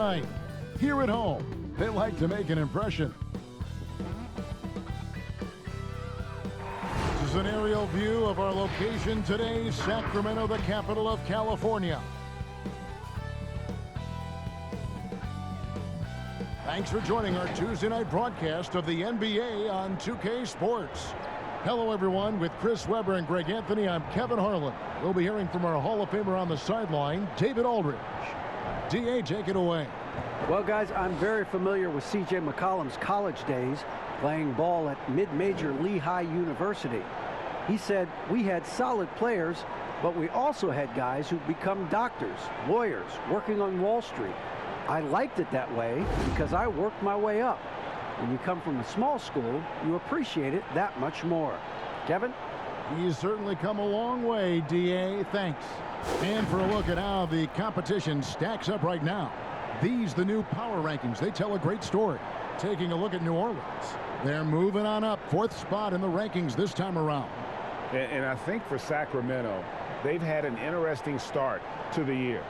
tonight. Here at home, they like to make an impression. This is an aerial view of our location today, Sacramento, the capital of California. Thanks for joining our Tuesday night broadcast of the NBA on 2K Sports. Hello, everyone. With Chris Webber and Greg Anthony, I'm Kevin Harlan. We'll be hearing from our Hall of Famer on the sideline, David Aldridge. D.A., take it away. Well, guys, I'm very familiar with C.J. McCollum's college days playing ball at mid-major Lehigh University. He said, we had solid players, but we also had guys who've become doctors, lawyers, working on Wall Street. I liked it that way because I worked my way up. When you come from a small school, you appreciate it that much more. Kevin? He's certainly come a long way, D.A. Thanks. And for a look at how the competition stacks up right now, these the new power rankings. They tell a great story. Taking a look at New Orleans. They're moving on up, 4th spot in the rankings this time around. And I think for Sacramento, they've had an interesting start to the year.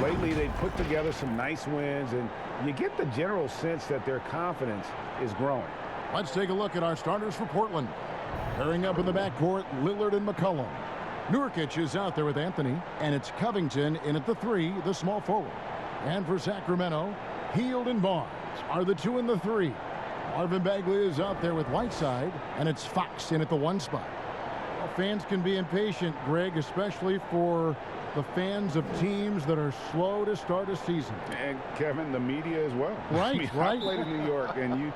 Lately, they've put together some nice wins, and you get the general sense that their confidence is growing. Let's take a look at our starters for Portland. Pairing up in the backcourt, Lillard and McCollum. Nurkic is out there with Anthony, and it's Covington in at the 3, the small forward. And for Sacramento, Hield and Barnes are the 2 and the 3. Marvin Bagley is out there with Whiteside, and it's Fox in at the 1 spot. Well, fans can be impatient, Greg, especially for the fans of teams that are slow to start a season. And Kevin, the media as well. Right, I mean, right. I played in New York, and you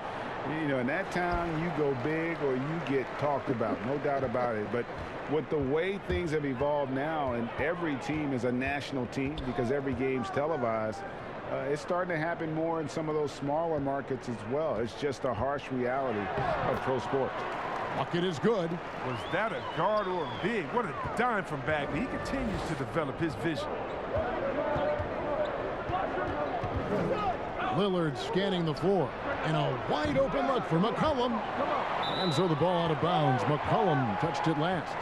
know, in that town, you go big or you get talked about, no doubt about it. But with the way things have evolved now, and every team is a national team because every game's televised, it's starting to happen more in some of those smaller markets as well. It's just a harsh reality of pro sports. Bucket is good. Was that a guard or a big? What a dime from Bagley. He continues to develop his vision. Lillard scanning the floor. And a wide open look for McCollum. And so the ball out of bounds. McCollum touched it last.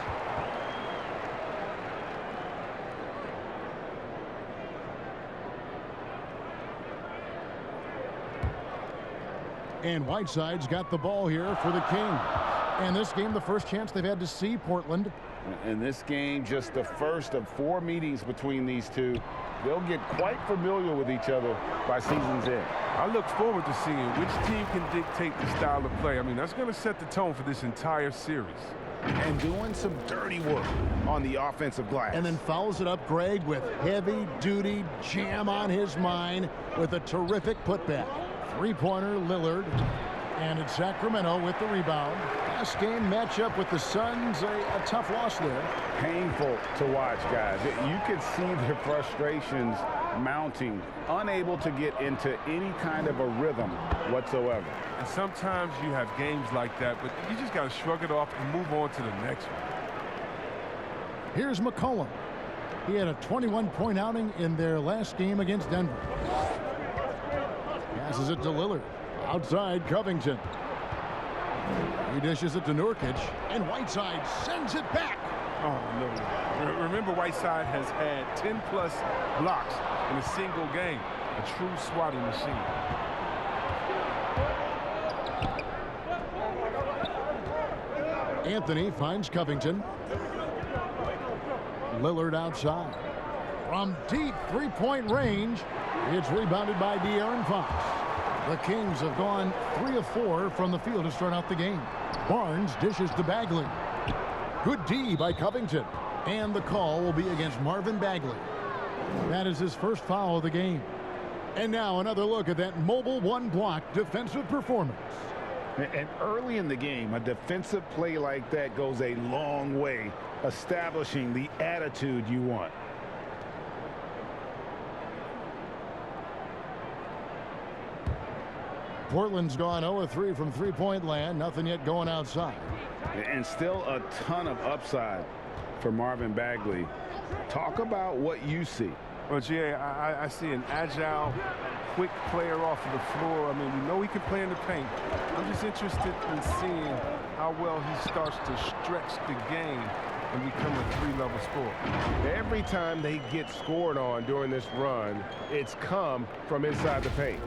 And Whiteside's got the ball here for the Kings. And this game, the first chance they've had to see Portland. And this game, just the first of 4 meetings between these two. They'll get quite familiar with each other by season's end. I look forward to seeing which team can dictate the style of play. I mean, that's going to set the tone for this entire series. And doing some dirty work on the offensive glass. And then follows it up, Greg, with heavy-duty jam on his mind with a terrific putback. 3-pointer, Lillard. And it's Sacramento with the rebound. Last game matchup with the Suns, a tough loss there. Painful to watch, guys. You could see their frustrations mounting, unable to get into any kind of a rhythm whatsoever. And sometimes you have games like that, but you just got to shrug it off and move on to the next one. Here's McCollum. He had a 21-point outing in their last game against Denver. Passes it to Lillard. Outside, Covington. He dishes it to Nurkic, and Whiteside sends it back. Oh, no. Remember, Whiteside has had 10-plus blocks in a single game. A true swatting machine. Anthony finds Covington. Lillard outside. From deep 3-point range, it's rebounded by De'Aaron Fox. The Kings have gone 3 of 4 from the field to start out the game. Barnes dishes to Bagley. Good D by Covington. And the call will be against Marvin Bagley. That is his first foul of the game. And now another look at that mobile one-block defensive performance. And early in the game, a defensive play like that goes a long way, establishing the attitude you want. Portland's gone 0-3 from three-point land. Nothing yet going outside. And still a ton of upside for Marvin Bagley. Talk about what you see. Well, Jay, I see an agile, quick player off of the floor. I mean, we know he can play in the paint. I'm just interested in seeing how well he starts to stretch the game and become a three-level sport. Every time they get scored on during this run, it's come from inside the paint.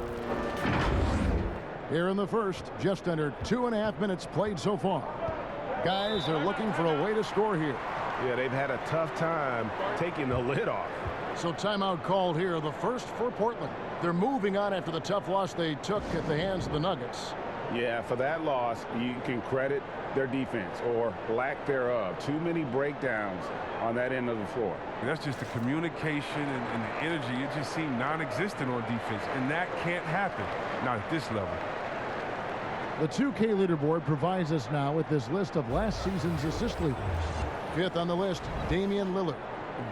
Here in the first, just under 2.5 minutes played so far. Guys are looking for a way to score here. Yeah, they've had a tough time taking the lid off. So timeout called here, the first for Portland. They're moving on after the tough loss they took at the hands of the Nuggets. Yeah, for that loss, you can credit their defense or lack thereof. Too many breakdowns on that end of the floor. And that's just the communication and the energy. It just seemed non-existent on defense, and that can't happen, not at this level. The 2K leaderboard provides us now with this list of last season's assist leaders. Fifth on the list, Damian Lillard.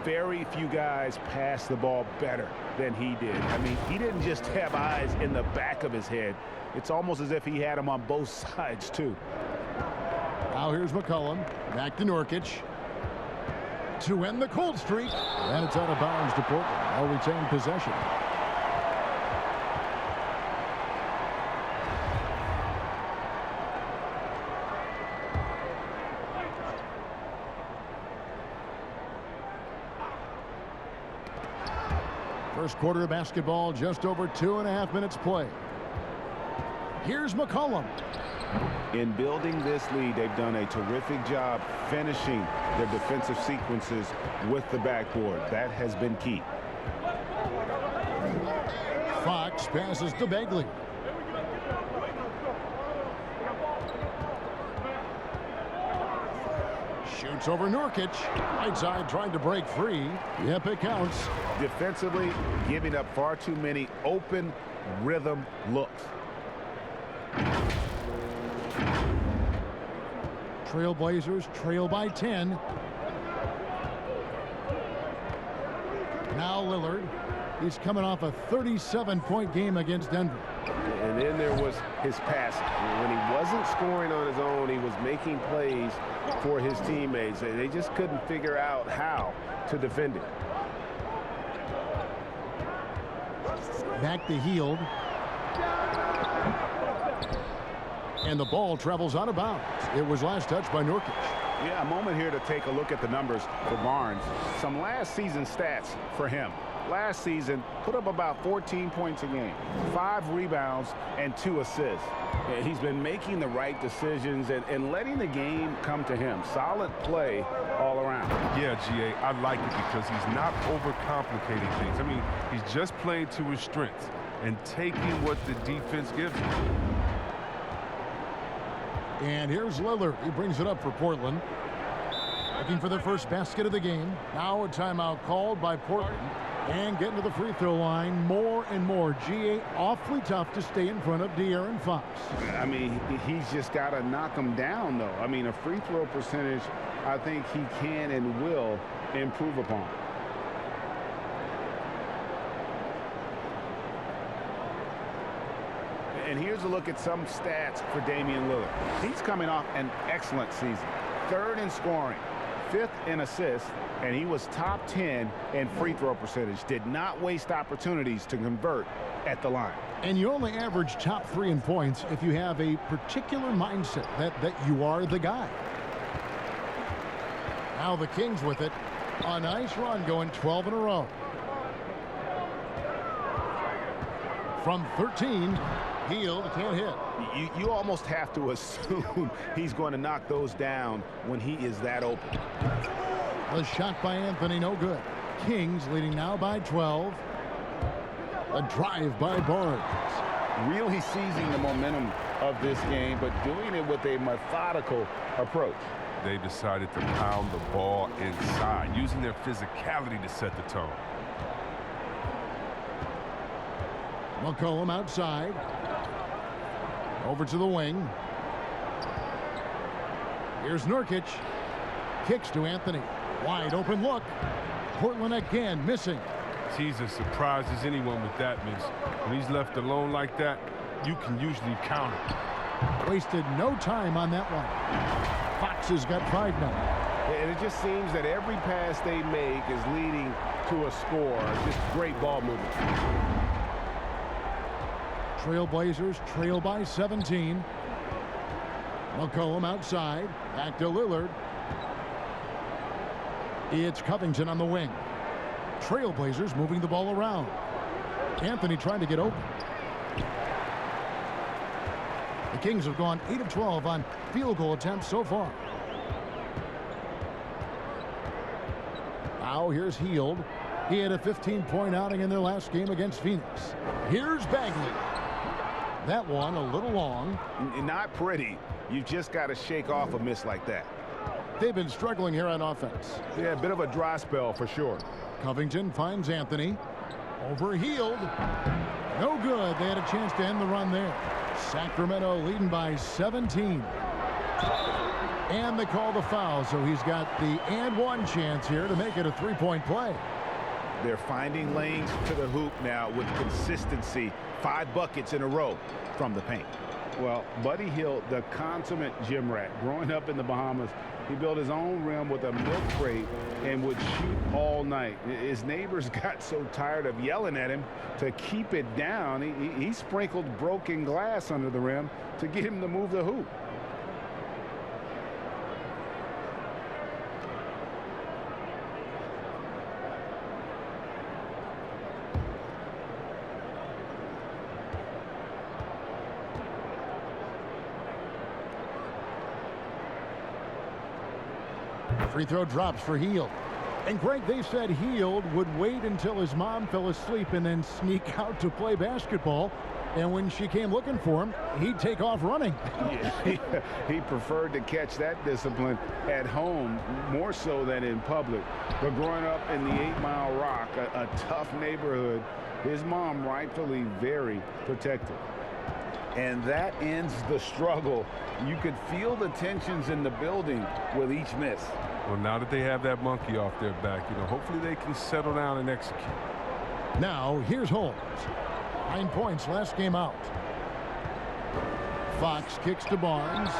Very few guys pass the ball better than he did. I mean, he didn't just have eyes in the back of his head. It's almost as if he had them on both sides, too. Now here's McCollum. Back to Nurkic. To end the cold streak. And it's out of bounds to Portland. They'll retain possession. First quarter of basketball, just over 2.5 minutes played. Here's McCollum. In building this lead, they've done a terrific job finishing their defensive sequences with the backboard. That has been key. Fox passes to Bagley. Shoots over Nurkic. Right side trying to break free. Yep, it counts. Defensively, giving up far too many open rhythm looks. Trailblazers trail by 10. Now Lillard. He's coming off a 37-point game against Denver. And then there was his passing. When he wasn't scoring on his own, he was making plays for his teammates. They just couldn't figure out how to defend it. Back to Hield. And the ball travels out of bounds. It was last touched by Nurkic. Yeah, a moment here to take a look at the numbers for Barnes. Some last season stats for him. Last season, put up about 14 points a game, 5 rebounds, and 2 assists. Yeah, he's been making the right decisions and letting the game come to him. Solid play all around. Yeah, GA, I like it because he's not overcomplicating things. I mean, he's just playing to his strengths and taking what the defense gives him. And here's Lillard. He brings it up for Portland. Looking for the first basket of the game. Now a timeout called by Portland. And getting to the free throw line more and more. GA, awfully tough to stay in front of De'Aaron Fox. I mean, he's just got to knock him down, though. I mean, a free throw percentage, I think he can and will improve upon. And here's a look at some stats for Damian Lillard. He's coming off an excellent season. 3rd in scoring, 5th in assists, and he was top 10 in free throw percentage. Did not waste opportunities to convert at the line. And you only average top 3 in points if you have a particular mindset that you are the guy. Now the Kings with it. A nice run going 12 in a row. From 13, Hield can't hit. You almost have to assume he's going to knock those down when he is that open. The shot by Anthony, no good. Kings leading now by 12. A drive by Barnes. Really seizing the momentum of this game, but doing it with a methodical approach. They decided to pound the ball inside, using their physicality to set the tone. McCollum outside. Over to the wing. Here's Nurkic. Kicks to Anthony. Wide open look. Portland again missing. He's as surprised as anyone with that miss. When he's left alone like that, you can usually counter. Wasted no time on that one. Fox has got 5 now. And it just seems that every pass they make is leading to a score. Just great ball movement. Trailblazers trail by 17. McCollum outside. Back to Lillard. It's Covington on the wing. Trailblazers moving the ball around. Anthony trying to get open. The Kings have gone 8 of 12 on field goal attempts so far. Now here's Hield. He had a 15-point outing in their last game against Phoenix. Here's Bagley. That one a little long. Not pretty. You've just got to shake off a miss like that. They've been struggling here on offense. Yeah, a bit of a dry spell for sure. Covington finds Anthony. Over Hield. No good. They had a chance to end the run there. Sacramento leading by 17. And they call the foul, so he's got the and one chance here to make it a three-point play. They're finding lanes to the hoop now with consistency. 5 buckets in a row from the paint. Well, Buddy Hield, the consummate gym rat, growing up in the Bahamas, he built his own rim with a milk crate and would shoot all night. His neighbors got so tired of yelling at him to keep it down. He sprinkled broken glass under the rim to get him to move the hoop. Free throw drops for Hield. And Greg, they said Hield would wait until his mom fell asleep and then sneak out to play basketball. And when she came looking for him, he'd take off running. Yeah, he preferred to catch that discipline at home more so than in public. But growing up in the 8 Mile Rock, a tough neighborhood, his mom rightfully very protective. And that ends the struggle. You could feel the tensions in the building with each miss. Well, now that they have that monkey off their back, hopefully they can settle down and execute. Now, here's Holmes. 9 points last game out. Fox kicks to Barnes.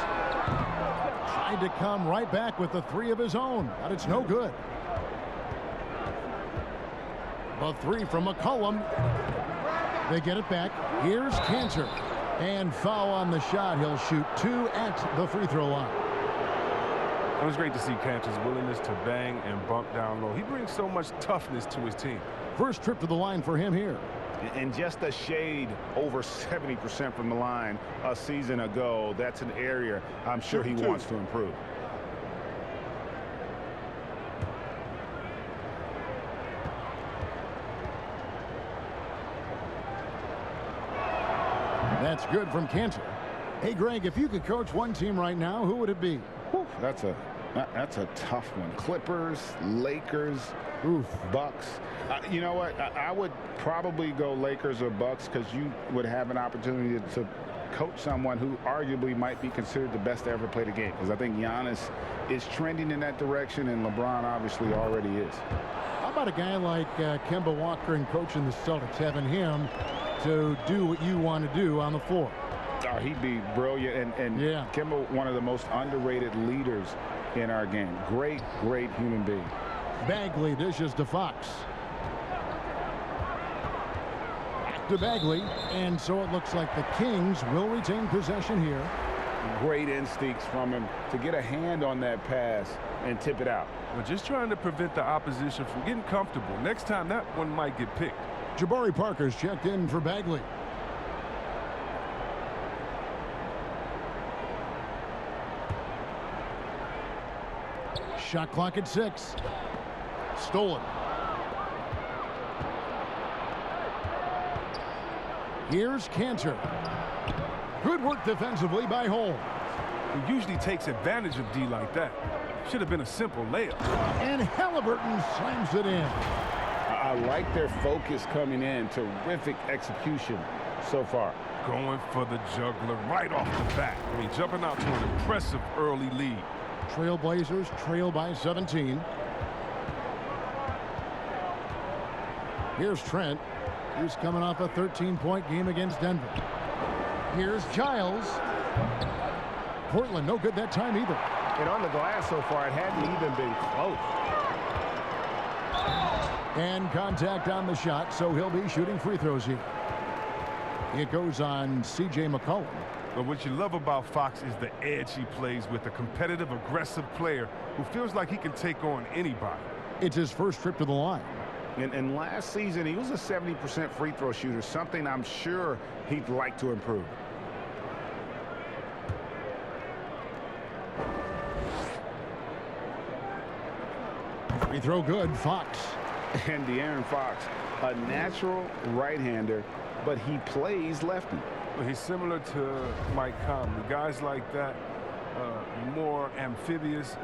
Tried to come right back with a 3 of his own, but it's no good. A 3 from McCollum. They get it back. Here's Cantor. And foul on the shot. He'll shoot 2 at the free throw line. It was great to see Cantor's willingness to bang and bump down low. He brings so much toughness to his team. First trip to the line for him here. And just a shade over 70% from the line a season ago. That's an area I'm sure he wants to improve. That's good from Cantor. Hey, Greg, if you could coach one team right now, who would it be? Whew, that's a tough one. Clippers, Lakers, Bucks. You know what? I would probably go Lakers or Bucks because you would have an opportunity to coach someone who arguably might be considered the best to ever play the game. Because I think Giannis is trending in that direction, and LeBron obviously already is. How about a guy like Kemba Walker and coaching the Celtics, having him to do what you want to do on the floor? Oh, he'd be brilliant. And yeah. Kemba, one of the most underrated leaders in our game. Great human being. Bagley dishes to Fox. Back to Bagley. And so it looks like the Kings will retain possession here. Great instincts from him to get a hand on that pass and tip it out. We're just trying to prevent the opposition from getting comfortable. Next time, that one might get picked. Jabari Parker's checked in for Bagley. Shot clock at 6. Stolen. Here's Cantor. Good work defensively by Holmes. He usually takes advantage of D like that. Should have been a simple layup. And Halliburton slams it in. I like their focus coming in. Terrific execution so far. Going for the juggler right off the bat. I mean, jumping out to an impressive early lead. Trailblazers trail by 17. Here's Trent. He's coming off a 13-point game against Denver. Here's Giles. Portland, no good that time either. And on the glass so far, it hadn't even been close. And contact on the shot, so he'll be shooting free throws here. It goes on C.J. McCollum. But what you love about Fox is the edge he plays with, a competitive, aggressive player who feels like he can take on anybody. It's his first trip to the line. And last season, he was a 70% free throw shooter, something I'm sure he'd like to improve. Free throw good, Fox. And De'Aaron Fox, a natural right-hander, but he plays lefty. Well, he's similar to Mike Conley. Guys like that, more amphibious.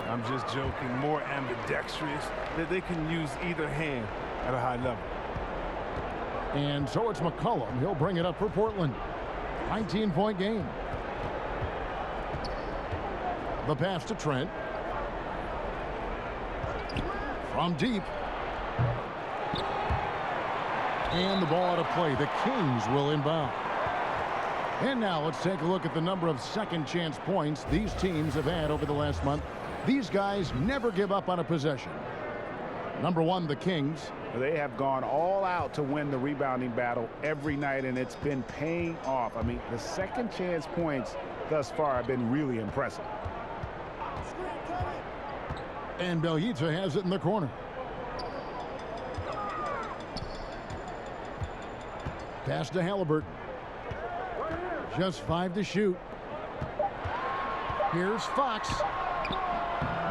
I'm just joking. More ambidextrous. They can use either hand at a high level. And so it's McCollum. He'll bring it up for Portland. 19-point game. The pass to Trent. From deep. And the ball out of play. The Kings will inbound. And now let's take a look at the number of second chance points these teams have had over the last month. These guys never give up on a possession. Number one, the Kings. They have gone all out to win the rebounding battle every night, and it's been paying off. I mean, the second chance points thus far have been really impressive. And Bjelica has it in the corner. Pass to Halliburton. Just 5 to shoot. Here's Fox.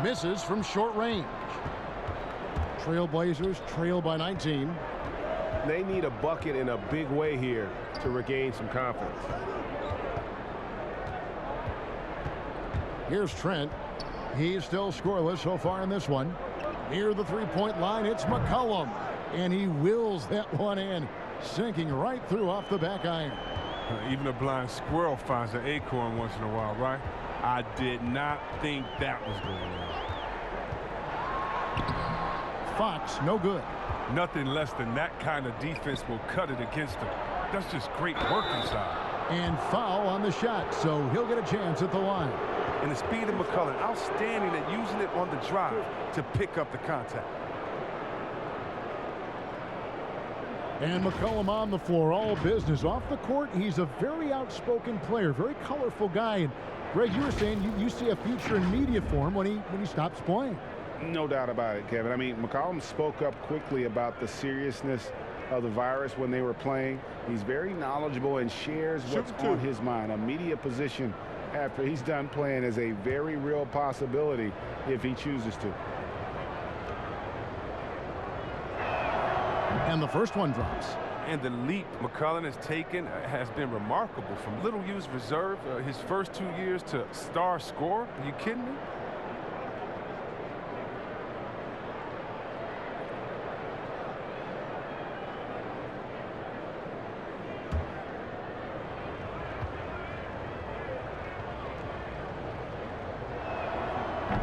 Misses from short range. Trailblazers trail by 19. They need a bucket in a big way here to regain some confidence. Here's Trent. He's still scoreless so far in this one. Near the three-point line, it's McCollum. And he wills that one in, sinking right through off the back iron. Even a blind squirrel finds an acorn once in a while, right? I did not think that was going on. Fox, no good. Nothing less than that kind of defense will cut it against him. That's just great work inside. And foul on the shot, so he'll get a chance at the line. And the speed of McCollum, outstanding at using it on the drive to pick up the contact. And McCollum on the floor, all business. Off the court, he's a very outspoken player, very colorful guy. And Greg, you were saying you see a future in media for him when he stops playing. No doubt about it, Kevin. I mean, McCollum spoke up quickly about the seriousness of the virus when they were playing. He's very knowledgeable and shares what's on his mind. A media position after he's done playing is a very real possibility if he chooses to. And the first one drops. And the leap McCollum has taken has been remarkable. From little used reserve his first 2 years to star scorer. Are you kidding me?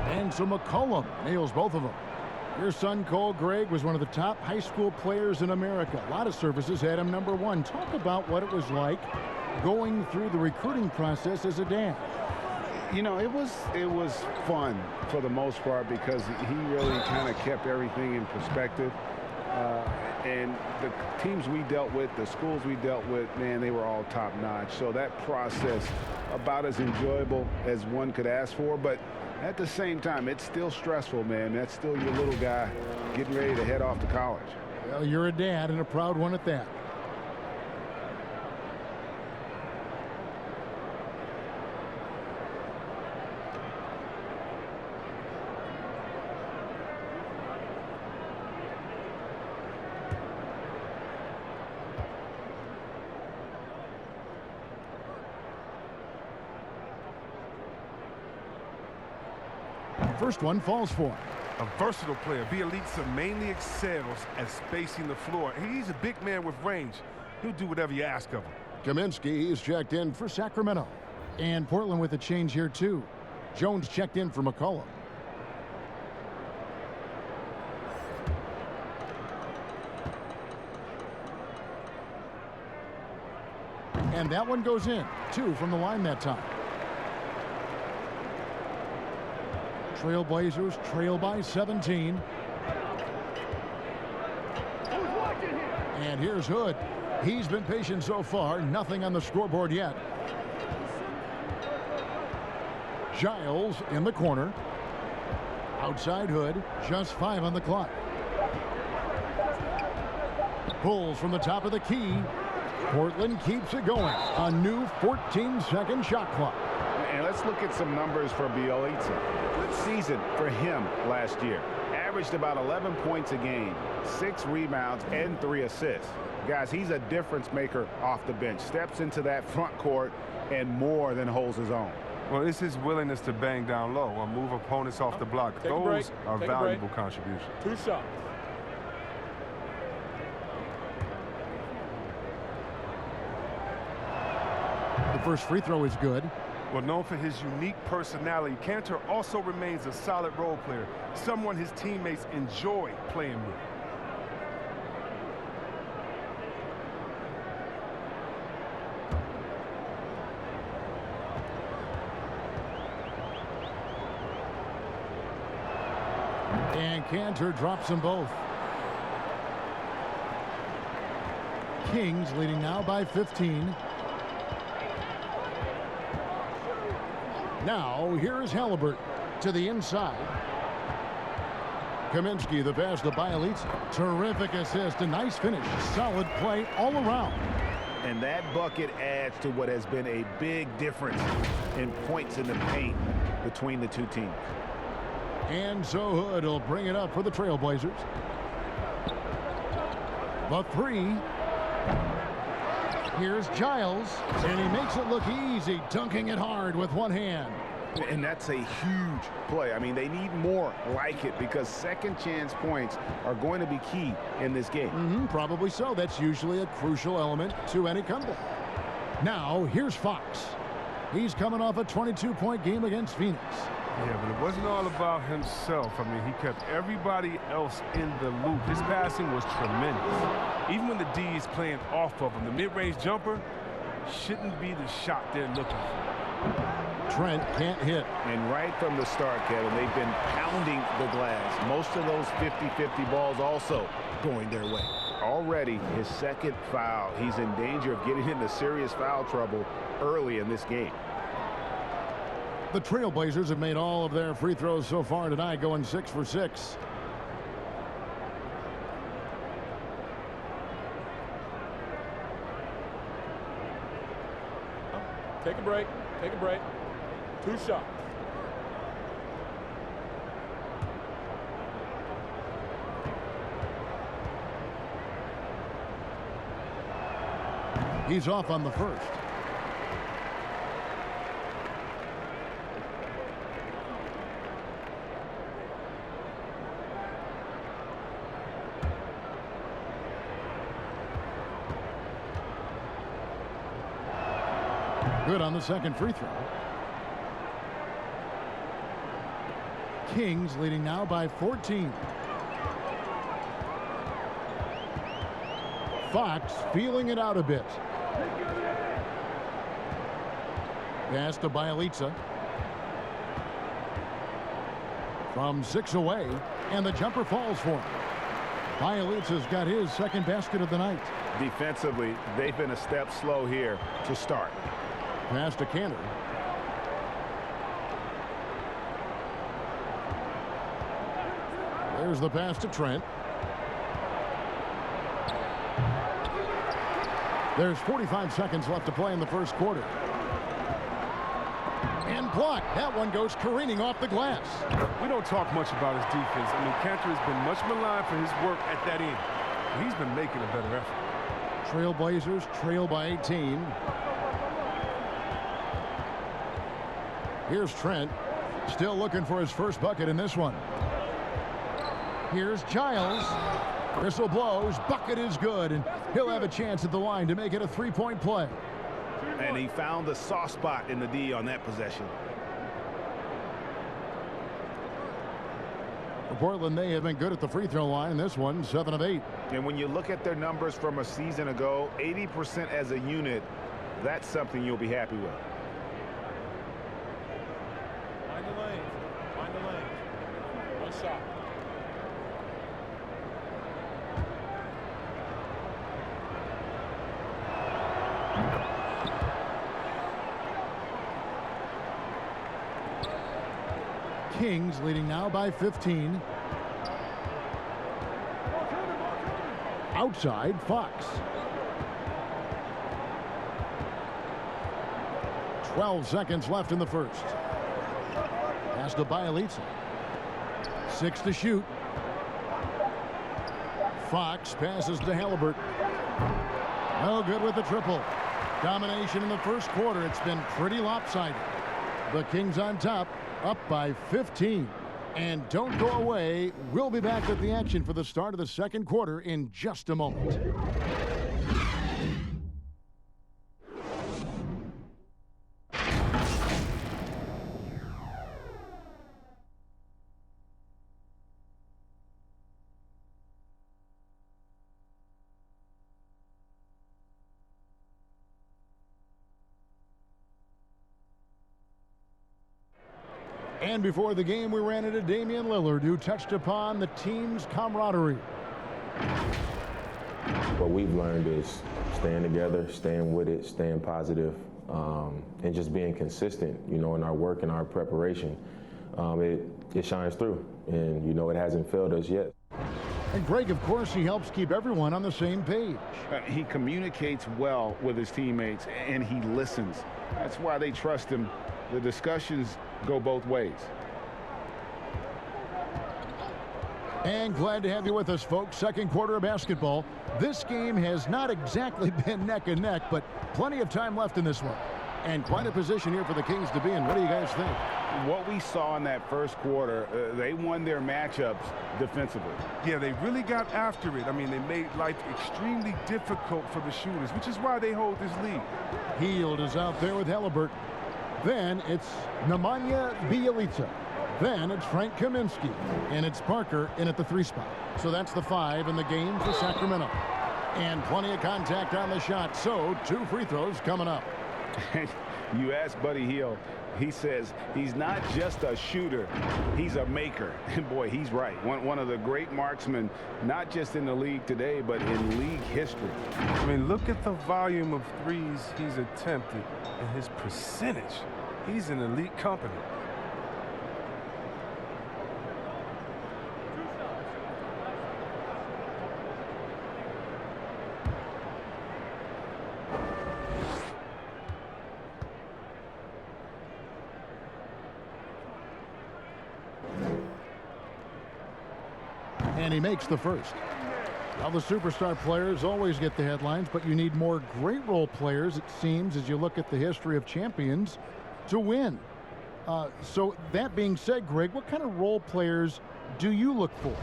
And so McCollum nails both of them. Your son, Cole Gregg, was one of the top high school players in America. A lot of services had him number one. Talk about what it was like going through the recruiting process as a dad. You know, it was fun for the most part because he really kind of kept everything in perspective. And the teams we dealt with, the schools we dealt with, man, they were all top-notch. So that process, about as enjoyable as one could ask for. But at the same time, it's still stressful, man. That's still your little guy getting ready to head off to college. Well, you're a dad and a proud one at that. First one falls for him. A versatile player. Bjelica mainly excels at spacing the floor. He's a big man with range. He'll do whatever you ask of him. Kaminsky is checked in for Sacramento. And Portland with a change here, too. Jones checked in for McCollum. And that one goes in. 2 from the line that time. Trailblazers trail by 17. And here's Hood. He's been patient so far. Nothing on the scoreboard yet. Giles in the corner. Outside Hood, just 5 on the clock. Pulls from the top of the key. Portland keeps it going. A new 14-second shot clock. And let's look at some numbers for Bielitsa. Good season for him last year. Averaged about 11 points a game, 6 rebounds, and 3 assists. Guys, he's a difference maker off the bench. Steps into that front court and more than holds his own. Well, it's his willingness to bang down low or move opponents off the block. Those are valuable contributions. 2 shots. The first free throw is good. Well, known for his unique personality, Cantor also remains a solid role player, someone his teammates enjoy playing with. And Cantor drops them both. Kings leading now by 15. Now, here is Halliburton to the inside. Kaminsky, the pass to Bielitsa. Terrific assist, a nice finish. Solid play all around. And that bucket adds to what has been a big difference in points in the paint between the two teams. And so Hood will bring it up for the Trailblazers. The 3. Here's Giles, and he makes it look easy, dunking it hard with one hand. And that's a huge play. I mean, they need more like it because second chance points are going to be key in this game. Probably so. That's usually a crucial element to any comeback. Now, here's Fox. He's coming off a 22-point game against Phoenix. Yeah, but it wasn't all about himself. I mean, he kept everybody else in the loop. His passing was tremendous. Even when the D is playing off of him, the mid-range jumper shouldn't be the shot they're looking for. Trent can't hit. And right from the start, Kevin, they've been pounding the glass. Most of those 50-50 balls also going their way. Already his second foul. He's in danger of getting into serious foul trouble early in this game. The Trailblazers have made all of their free throws so far tonight, going 6 for 6. Take a break. Take a break. 2 shots. He's off on the first. Good on the second free throw. Kings leading now by 14. Fox feeling it out a bit. Pass to Bielitsa. From 6 away, and the jumper falls for him. Bielitsa's got his second basket of the night. Defensively, they've been a step slow here to start. Pass to Cantor. There's the pass to Trent. There's 45 seconds left to play in the first quarter. And blocked. That one goes careening off the glass. We don't talk much about his defense. I mean, Cantor has been much maligned for his work at that end. He's been making a better effort. Trailblazers trail by 18. Here's Trent, still looking for his first bucket in this one. Here's Giles. Whistle blows, bucket is good, and he'll have a chance at the line to make it a 3-point play. And he found the soft spot in the D on that possession. For Portland, they have been good at the free throw line in this one, 7 of 8. And when you look at their numbers from a season ago, 80% as a unit, that's something you'll be happy with. Find the lane. Find the lane. 1 shot. Kings leading now by 15. Outside, Fox. 12 seconds left in the first. Pass to Bielitsa. 6 to shoot. Fox passes to Halliburton. No good with the triple. Domination in the first quarter. It's been pretty lopsided. The Kings on top, up by 15. And don't go away. We'll be back with the action for the start of the second quarter in just a moment. And before the game, we ran into Damian Lillard, who touched upon the team's camaraderie. What we've learned is staying together, staying with it, staying positive, and just being consistent, you know, in our work and our preparation. It shines through, and, you know, it hasn't failed us yet. And Greg, of course, he helps keep everyone on the same page. He communicates well with his teammates, and he listens. That's why they trust him. The discussions go both ways. And glad to have you with us, folks. Second quarter of basketball. This game has not exactly been neck and neck, but plenty of time left in this one. And quite a position here for the Kings to be in. What do you guys think? What we saw in that first quarter, they won their matchups defensively. Yeah, they really got after it. I mean, they made life extremely difficult for the shooters, which is why they hold this lead. Hield is out there with Halliburton. Then it's Nemanja Bjelica. Then it's Frank Kaminsky. And it's Parker in at the 3 spot. So that's the 5 in the game for Sacramento. And plenty of contact on the shot. So 2 free throws coming up. You ask Buddy Hield, he says he's not just a shooter, he's a maker. And boy, he's right. One of the great marksmen, not just in the league today, but in league history. I mean, look at the volume of threes he's attempted and his percentage. He's in elite company. And he makes the first. Well, the superstar players always get the headlines, but you need more great role players, it seems, as you look at the history of champions, to win. So that being said, Greg, what kind of role players do you look for?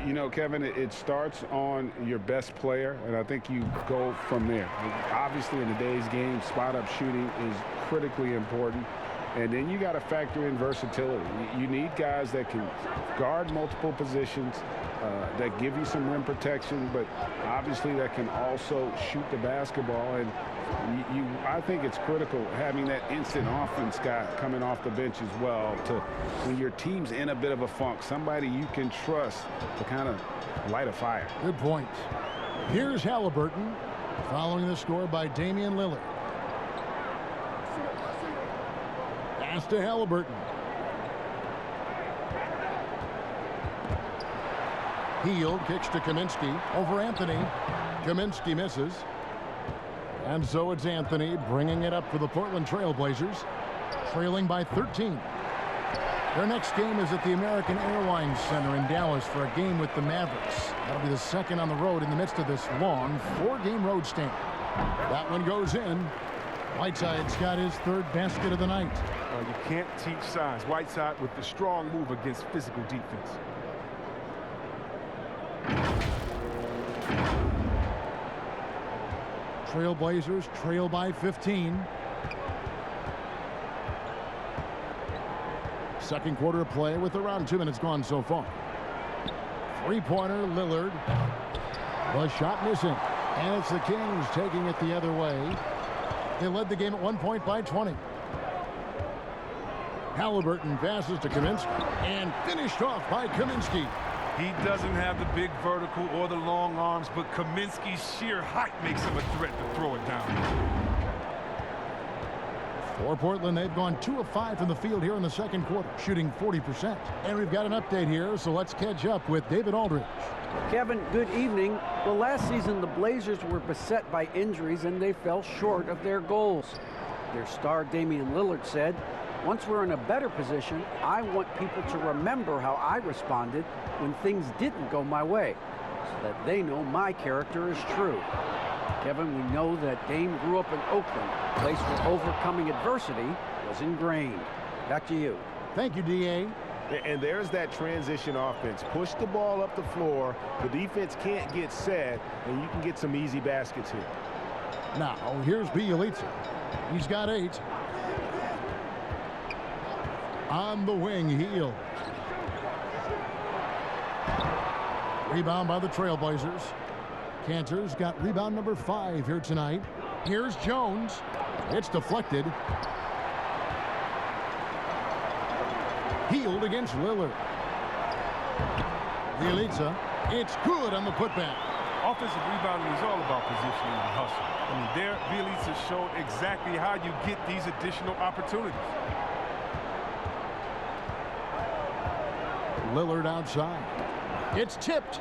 You know, Kevin, it starts on your best player, and I think you go from there. Obviously, in today's game, spot-up shooting is critically important. And then you got to factor in versatility. You need guys that can guard multiple positions, that give you some rim protection, but obviously that can also shoot the basketball. And I think it's critical having that instant offense guy coming off the bench as well, to when your team's in a bit of a funk, somebody you can trust to kind of light a fire. Good point. Here's Halliburton following the score by Damian Lillard. Pass to Halliburton. Hield kicks to Kaminsky over Anthony. Kaminsky misses. And so it's Anthony bringing it up for the Portland Trailblazers, trailing by 13. Their next game is at the American Airlines Center in Dallas for a game with the Mavericks. That'll be the second on the road in the midst of this long 4-game road stand. That one goes in. Whiteside's got his 3rd basket of the night. You can't teach size. Whiteside with the strong move against physical defense. Trailblazers trail by 15. Second quarter of play with around 2 minutes gone so far. 3-pointer, Lillard. The shot missing. And it's the Kings taking it the other way. They led the game at 1 point by 20. Halliburton passes to Kaminsky and finished off by Kaminsky. He doesn't have the big vertical or the long arms, but Kaminsky's sheer height makes him a threat to throw it down. For Portland, they've gone 2 of 5 from the field here in the second quarter, shooting 40%. And we've got an update here, so let's catch up with David Aldridge. Kevin, good evening. Well, last season, the Blazers were beset by injuries, and they fell short of their goals. Their star, Damian Lillard, said, "Once we're in a better position, I want people to remember how I responded when things didn't go my way, so that they know my character is true." Kevin, we know that Dame grew up in Oakland, a place where overcoming adversity was ingrained. Back to you. Thank you, D.A. And there's that transition offense. Push the ball up the floor. The defense can't get set, and you can get some easy baskets here. Now, here's Bjelica. He's got 8. On the wing, Hield. Rebound by the Trailblazers. Cantor's got rebound number 5 here tonight. Here's Jones. It's deflected. Hield against Lillard. Bjelica. It's good on the putback. Offensive rebounding is all about positioning and hustle. I mean, there, Bjelica showed exactly how you get these additional opportunities. Lillard outside. It's tipped.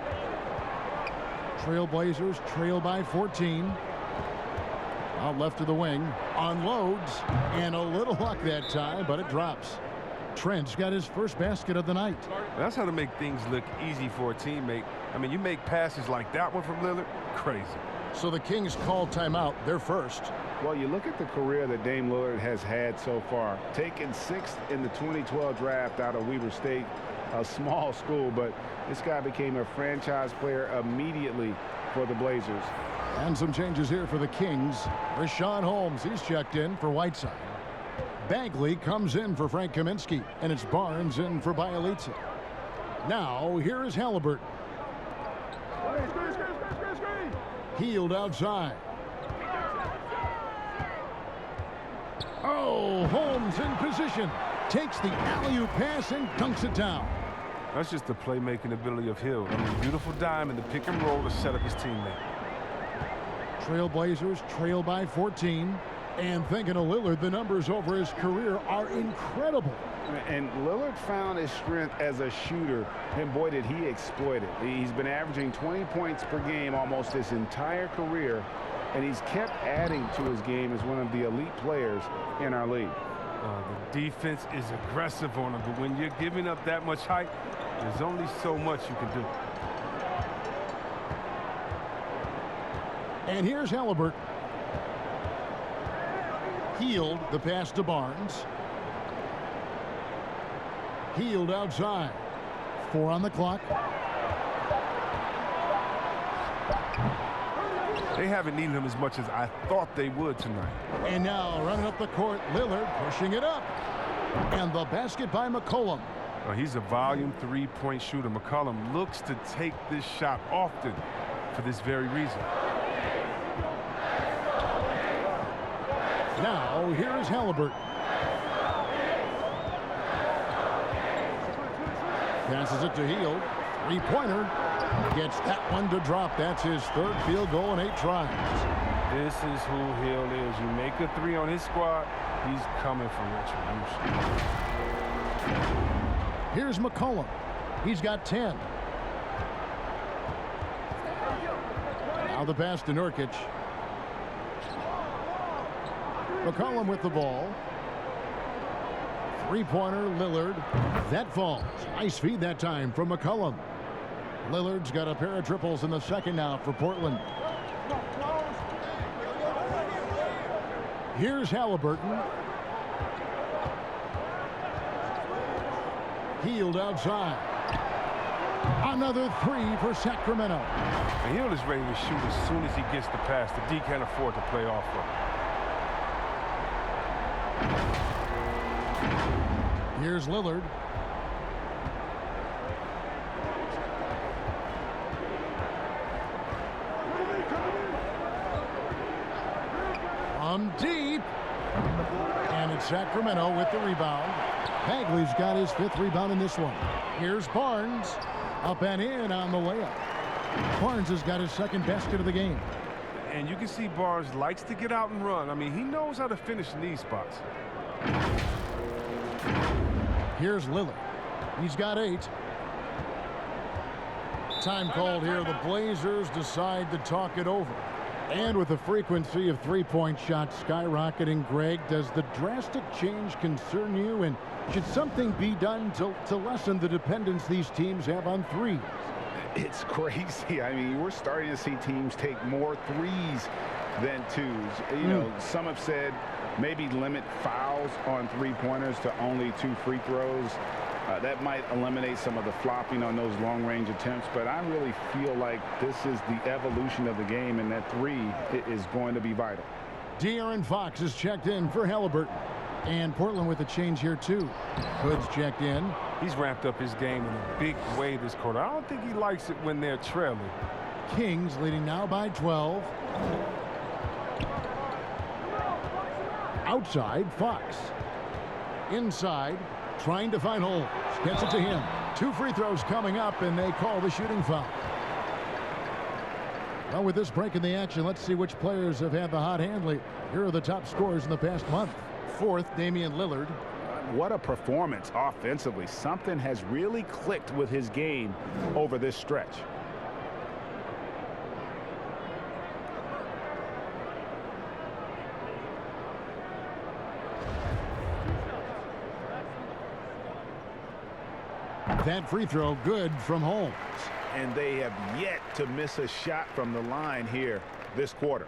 Trailblazers trail by 14. Out left of the wing. Unloads. And a little luck that time, but it drops. Trent's got his first basket of the night. That's how to make things look easy for a teammate. I mean, you make passes like that one from Lillard, crazy. So the Kings call timeout. They're first. Well, you look at the career that Dame Lillard has had so far. Taken 6th in the 2012 draft out of Weber State, a small school, but this guy became a franchise player immediately for the Blazers. And some changes here for the Kings. Rashawn Holmes, he's checked in for Whiteside. Bagley comes in for Frank Kaminsky, and it's Barnes in for Bjelica. Now, here is Halliburton. Hield outside. Oh, Holmes in position. Takes the alley-oop pass and dunks it down. That's just the playmaking ability of Hill. I mean, beautiful dime in the pick and roll to set up his teammate. Trailblazers trail by 14. And thinking of Lillard, the numbers over his career are incredible. And Lillard found his strength as a shooter, and boy, did he exploit it. He's been averaging 20 points per game almost his entire career, and he's kept adding to his game as one of the elite players in our league. The defense is aggressive on him, but when you're giving up that much height, there's only so much you can do. And here's Halliburton. Hield, the pass to Barnes. Hield outside. 4 on the clock. They haven't needed him as much as I thought they would tonight. And now running up the court, Lillard pushing it up. And the basket by McCollum. Well, he's a volume 3-point shooter. McCollum looks to take this shot often for this very reason. Now, here is Halliburton. Passes it to Hield. 3-pointer. Gets that one to drop. That's his 3rd field goal in 8 tries. This is who Hill is. You make a 3 on his squad, he's coming for retribution. Here's McCollum. He's got 10. Now the pass to Nurkic. McCollum with the ball. 3-pointer, Lillard. That falls. Nice feed that time from McCollum. Lillard's got a pair of triples in the second now for Portland. Here's Halliburton. Hield outside. Another 3 for Sacramento. And Hill is ready to shoot as soon as he gets the pass. The D can't afford to play off of him. Here's Lillard. From deep. And it's Sacramento with the rebound. Bagley's got his 5th rebound in this one. Here's Barnes. Up and in on the layup. Barnes has got his 2nd basket of the game. And you can see Barnes likes to get out and run. I mean, he knows how to finish in these spots. Here's Lillard. He's got 8. Time called here. The Blazers decide to talk it over. And with the frequency of three-point shots skyrocketing, Greg, does the drastic change concern you? And should something be done to lessen the dependence these teams have on threes? It's crazy. I mean, we're starting to see teams take more threes than twos. You know, some have said maybe limit fouls on three-pointers to only 2 free throws. That might eliminate some of the flopping on those long-range attempts, but I really feel like this is the evolution of the game, and that 3 is going to be vital. De'Aaron Fox is checked in for Halliburton. And Portland with a change here, too. Hood's checked in. He's ramped up his game in a big way this quarter. I don't think he likes it when they're trailing. Kings leading now by 12. Outside, Fox. Inside, trying to find holes. Gets it to him. 2 free throws coming up, and they call the shooting foul. Well, with this break in the action, let's see which players have had the hot hand lately. Here are the top scorers in the past month. 4th, Damian Lillard. What a performance offensively. Something has really clicked with his game over this stretch. That free throw good from Holmes. And they have yet to miss a shot from the line here this quarter.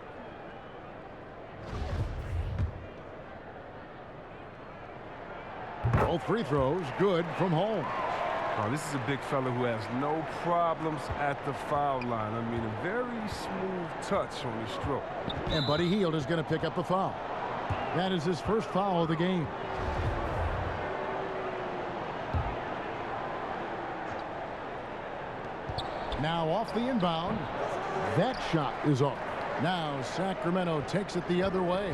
Both free throws good from Holmes. Oh, this is a big fella who has no problems at the foul line. I mean, a very smooth touch on his stroke. And Buddy Hield is going to pick up the foul. That is his first foul of the game. Now off the inbound. That shot is off. Now Sacramento takes it the other way.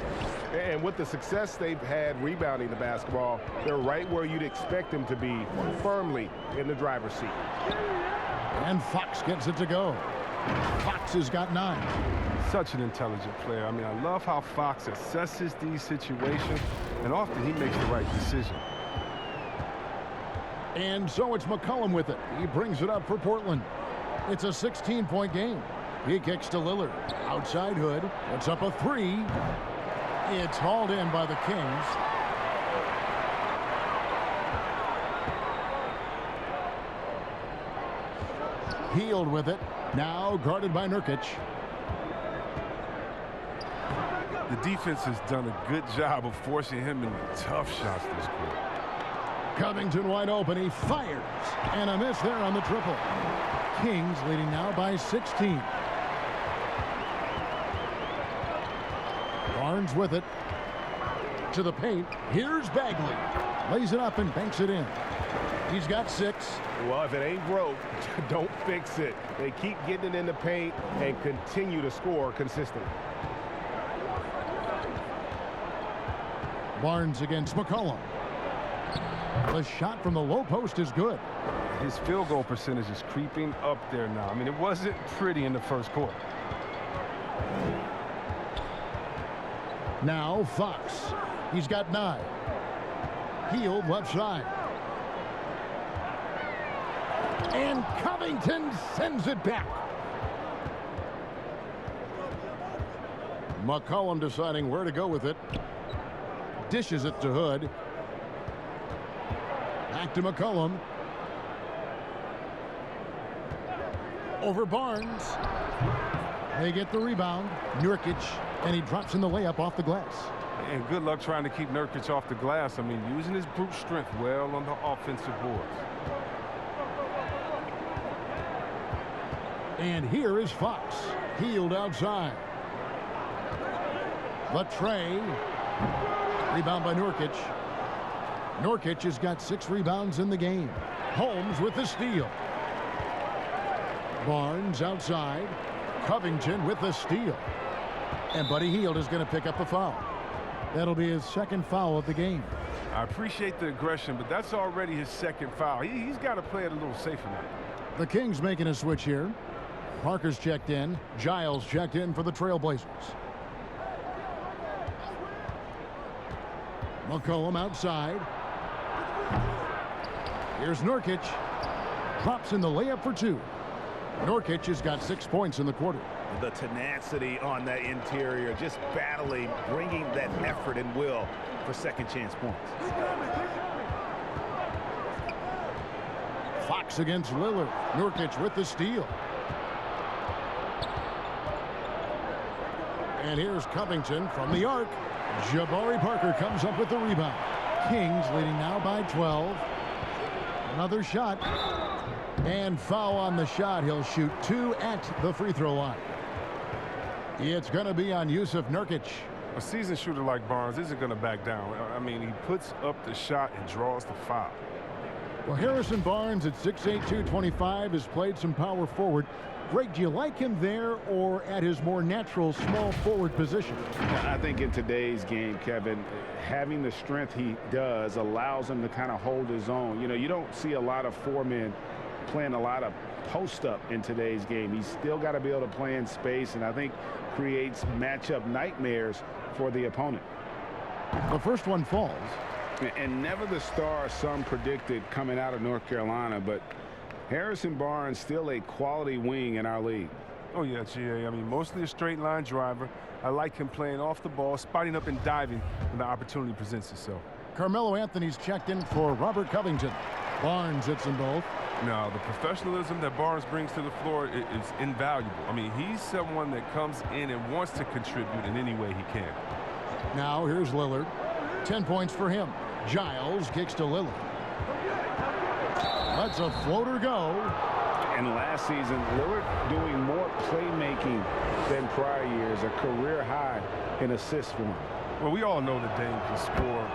And with the success they've had rebounding the basketball, they're right where you'd expect them to be, firmly in the driver's seat. And Fox gets it to go. Fox has got 9. Such an intelligent player. I mean, I love how Fox assesses these situations, and often he makes the right decision. And so it's McCollum with it. He brings it up for Portland. It's a 16-point game. He kicks to Lillard. Outside Hood. Puts up a 3. It's hauled in by the Kings. Hield with it. Now guarded by Nurkic. The defense has done a good job of forcing him into tough shots this quarter. Covington wide open. He fires. And a miss there on the triple. Kings leading now by 16. Barnes with it. To the paint. Here's Bagley. Lays it up and banks it in. He's got 6. Well, if it ain't broke, don't fix it. They keep getting it in the paint and continue to score consistently. Barnes against McCollum. The shot from the low post is good. His field goal percentage is creeping up there now. I mean, it wasn't pretty in the first quarter. Now Fox. He's got 9. Hield left side. And Covington sends it back. McCollum deciding where to go with it. Dishes it to Hood. Back to McCollum. Over Barnes. They get the rebound. Nurkic, and he drops in the layup off the glass. And good luck trying to keep Nurkic off the glass. I mean, using his brute strength well on the offensive boards. And here is Fox. Hield outside. Latrey. Rebound by Nurkic. Nurkic has got 6 rebounds in the game. Holmes with the steal. Barnes outside. Covington with the steal. And Buddy Hield is going to pick up a foul. That'll be his second foul of the game. I appreciate the aggression, but that's already his second foul. He's got to play it a little safer now. The Kings making a switch here. Parker's checked in. Giles checked in for the Trailblazers. McCollum outside. Here's Nurkic. Drops in the layup for 2. Nurkic has got 6 points in the quarter. The tenacity on that interior, just battling, bringing that effort and will for second chance points. Fox against Lillard. Nurkic with the steal. And here's Covington from the arc. Jabari Parker comes up with the rebound. Kings leading now by 12. Another shot. And foul on the shot. He'll shoot 2 at the free throw line. It's going to be on Yusuf Nurkic. A seasoned shooter like Barnes isn't going to back down. I mean, he puts up the shot and draws the foul. Well, Harrison Barnes at 6'8", 225 has played some power forward. Greg, do you like him there or at his more natural small forward position? I think in today's game, Kevin, having the strength he does allows him to kind of hold his own. You know, you don't see a lot of 4 men playing a lot of post-up in today's game. He's still got to be able to play in space, and I think creates matchup nightmares for the opponent. The first one falls. And never the star some predicted coming out of North Carolina, but Harrison Barnes still a quality wing in our league. Oh, yeah, GA. I mean, mostly a straight line driver. I like him playing off the ball, spotting up and diving when the opportunity presents itself. Carmelo Anthony's checked in for Robert Covington. Barnes hits them both. Now, the professionalism that Barnes brings to the floor is invaluable. I mean, he's someone that comes in and wants to contribute in any way he can. Now, here's Lillard. 10 points for him. Giles kicks to Lillard. Lets a floater go. And last season, Lillard doing more playmaking than prior years, a career high in assists for him. Well, we all know that Dame can score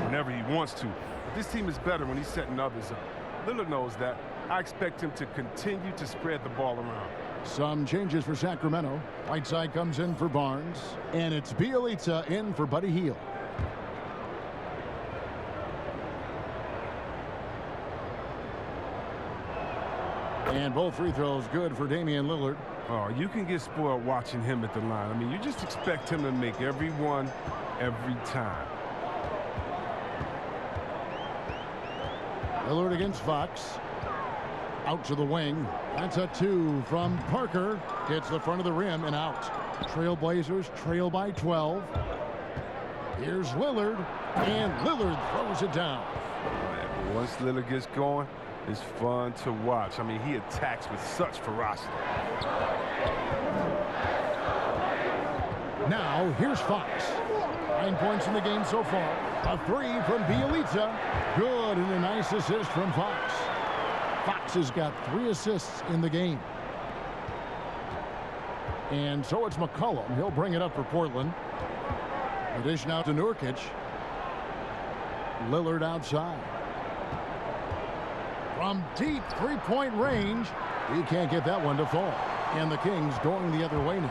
whenever he wants to. But this team is better when he's setting others up. Lillard knows that. I expect him to continue to spread the ball around. Some changes for Sacramento. Whiteside comes in for Barnes. And it's Bielitsa in for Buddy Hield. And both free throws good for Damian Lillard. Oh, you can get spoiled watching him at the line. I mean, you just expect him to make every one, every time. Lillard against Fox. Out to the wing. That's a 2 from Parker. Hits the front of the rim and out. Trailblazers trail by 12. Here's Lillard. And Lillard throws it down. Once Lillard gets going, it's fun to watch. I mean, he attacks with such ferocity. Now, here's Fox. 9 points in the game so far. A 3 from Bielitsa. Good, and a nice assist from Fox. Fox has got 3 assists in the game. And so it's McCollum. He'll bring it up for Portland. The dish now to Nurkic. Lillard outside. From deep three-point range, he can't get that one to fall. And the Kings going the other way now.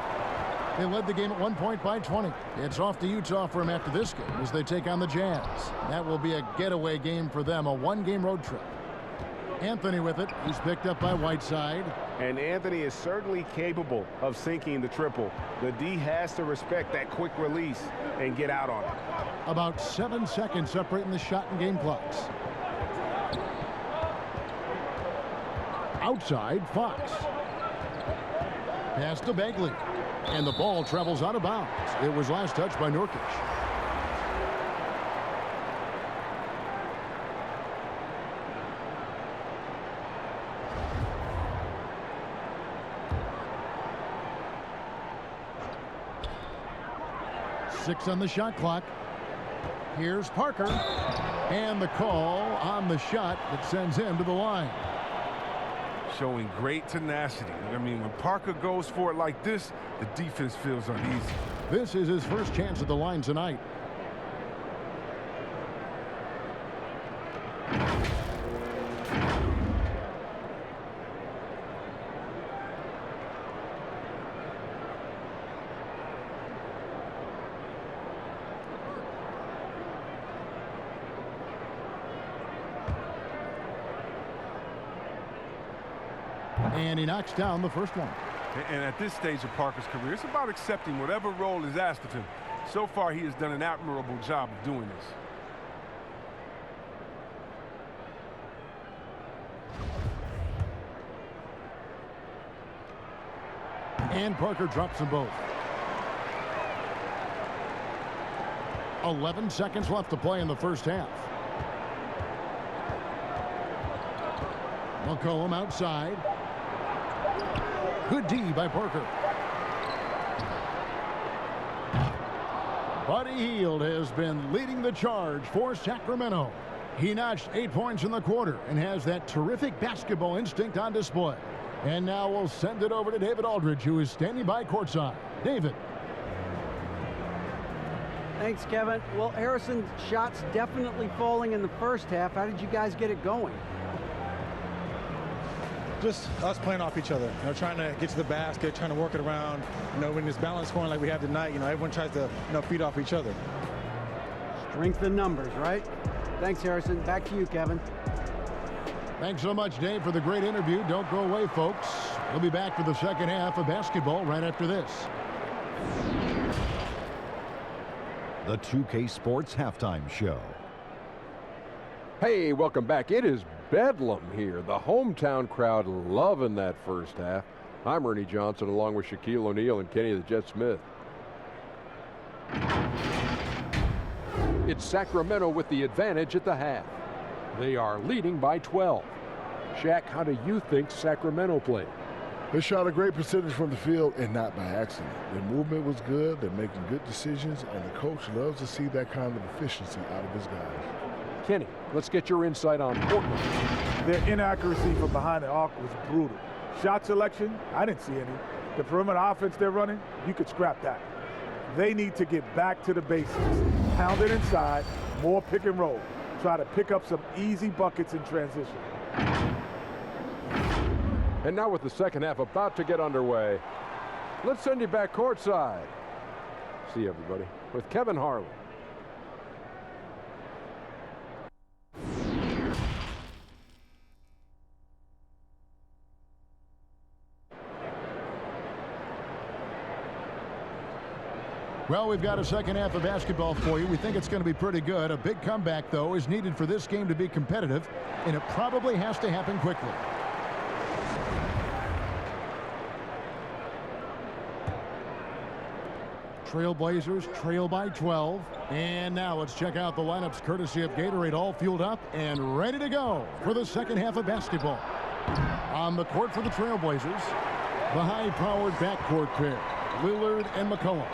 They led the game at 1 point by 20. It's off to Utah for him after this game as they take on the Jazz. That will be a getaway game for them, a 1-game road trip. Anthony with it. He's picked up by Whiteside. And Anthony is certainly capable of sinking the triple. The D has to respect that quick release and get out on it. About 7 seconds separating the shot and game clocks. Outside, Fox. Pass to Bagley. And the ball travels out of bounds. It was last touched by Nurkic. Six on the shot clock. Here's Parker. And the call on the shot that sends him to the line. Showing great tenacity. I mean, when Parker goes for it like this, the defense feels uneasy. This is his first chance at the line tonight. And he knocks down the first one. And at this stage of Parker's career, it's about accepting whatever role is asked of him. So far, he has done an admirable job of doing this. And Parker drops them both. 11 seconds left to play in the first half. McCollum outside. Good D by Parker. Buddy Hield has been leading the charge for Sacramento. He notched 8 points in the quarter and has that terrific basketball instinct on display. And now we'll send it over to David Aldridge, who is standing by courtside. David. Thanks, Kevin. Well, Harrison's shots definitely falling in the first half. How did you guys get it going? Just us playing off each other, trying to get to the basket, trying to work it around. When it's balanced scoring like we have tonight, everyone tries to, feed off each other. Strength in numbers, right? Thanks, Harrison. Back to you, Kevin. Thanks so much, Dave, for the great interview. Don't go away, folks. We'll be back for the second half of basketball right after this. The 2K Sports Halftime Show. Hey, welcome back. It is bedlam here. The hometown crowd loving that first half. I'm Ernie Johnson along with Shaquille O'Neal and Kenny the Jet Smith. It's Sacramento with the advantage at the half. They are leading by 12. Shaq, how do you think Sacramento played? They shot a great percentage from the field, and not by accident. Their movement was good. They're making good decisions, and the coach loves to see that kind of efficiency out of his guys. Kenny, let's get your insight on Portland. Their inaccuracy from behind the arc was brutal. Shot selection, I didn't see any. The perimeter offense they're running, you could scrap that. They need to get back to the basics. Pound it inside, more pick and roll. Try to pick up some easy buckets in transition. And now with the second half about to get underway, let's send you back courtside. See everybody with Kevin Harlan. Well, we've got a second half of basketball for you. We think it's going to be pretty good. A big comeback, though, is needed for this game to be competitive, and it probably has to happen quickly. Trailblazers trail by 12. And now let's check out the lineups courtesy of Gatorade, all fueled up and ready to go for the second half of basketball. On the court for the Trailblazers, the high-powered backcourt pair, Lillard and McCollum.